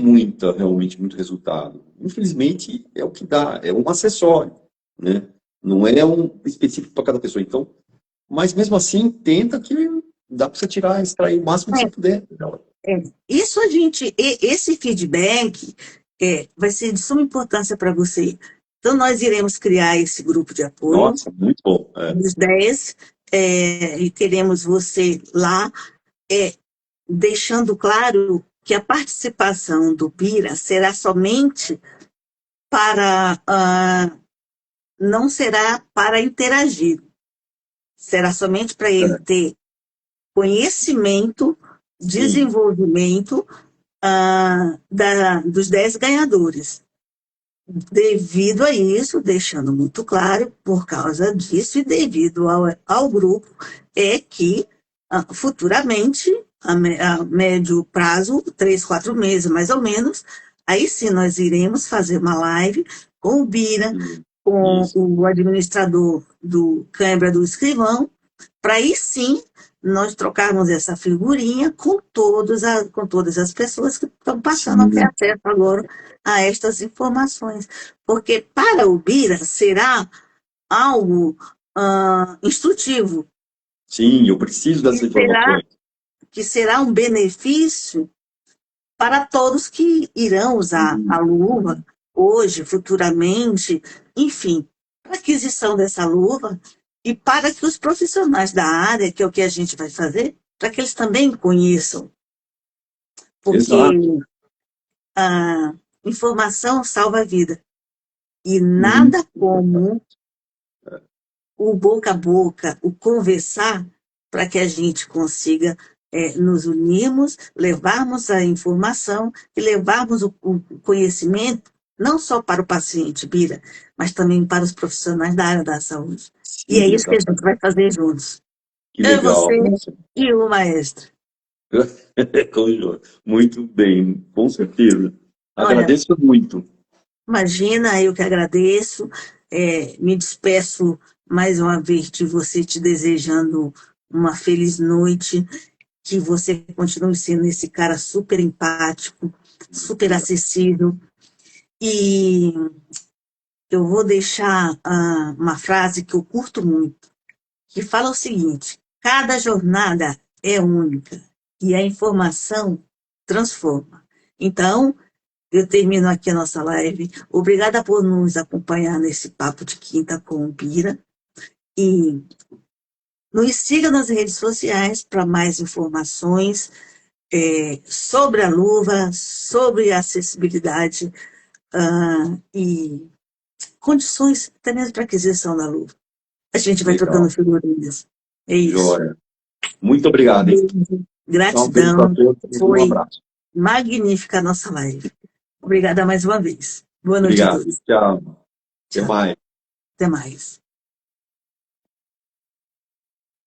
realmente muito resultado. Infelizmente, é o que dá, é um acessório, né? Não é um específico para cada pessoa. Então, mas mesmo assim, tenta que dá para você tirar, extrair o máximo que você puder dela. isso esse feedback vai ser de suma importância para você. Então, nós iremos criar esse grupo de apoio Nossa, muito bom. dos 10, e teremos você lá, deixando claro que a participação do Bira será somente para, não será para interagir, será somente para ele É, ter conhecimento, sim, desenvolvimento, dos 10 ganhadores. Devido a isso, deixando muito claro, por causa disso e devido ao grupo, é que futuramente, a médio prazo, 3, 4 meses mais ou menos, aí sim nós iremos fazer uma live com o Bira, com isso. o administrador do Câmara do Escrivão, para aí sim nós trocarmos essa figurinha com todas as pessoas que estão passando a ter Sim, acesso agora a estas informações. Porque para o Bira será algo instrutivo, sim, eu preciso e dessas informações. que será um benefício para todos que irão usar a Sim, luva hoje, futuramente, enfim, para a aquisição dessa luva e para que os profissionais da área, que é o que a gente vai fazer, para que eles também conheçam, porque exato. a informação salva a vida. E Muito nada como o boca a boca, o conversar, para que a gente consiga nos unirmos, levarmos a informação e levarmos o conhecimento não só para o paciente, Bira, mas também para os profissionais da área da saúde. E é Sim, isso que a gente vai exatamente. fazer juntos. Que Eu e legal. você Nossa. e o maestro. Muito bem, com certeza. Olha, Agradeço muito. imagina, eu que agradeço, me despeço mais uma vez de você, te desejando uma feliz noite, que você continue sendo esse cara super empático, super acessível. E eu vou deixar uma frase que eu curto muito, que fala o seguinte: cada jornada é única e a informação transforma. Então, eu termino aqui a nossa live. Obrigada por nos acompanhar nesse papo de quinta com o Bira. E nos siga nas redes sociais para mais informações sobre a luva, sobre a acessibilidade e condições até mesmo para aquisição da luva. A gente vai trocando Legal. figurinhas. É isso. Joia. Muito obrigado, hein? Então, um beijo para Gratidão. todos e um Foi abraço. magnífica a nossa live. Obrigada mais uma vez. Boa noite a Obrigado. todos. Tchau. Até Tchau. mais. Até mais.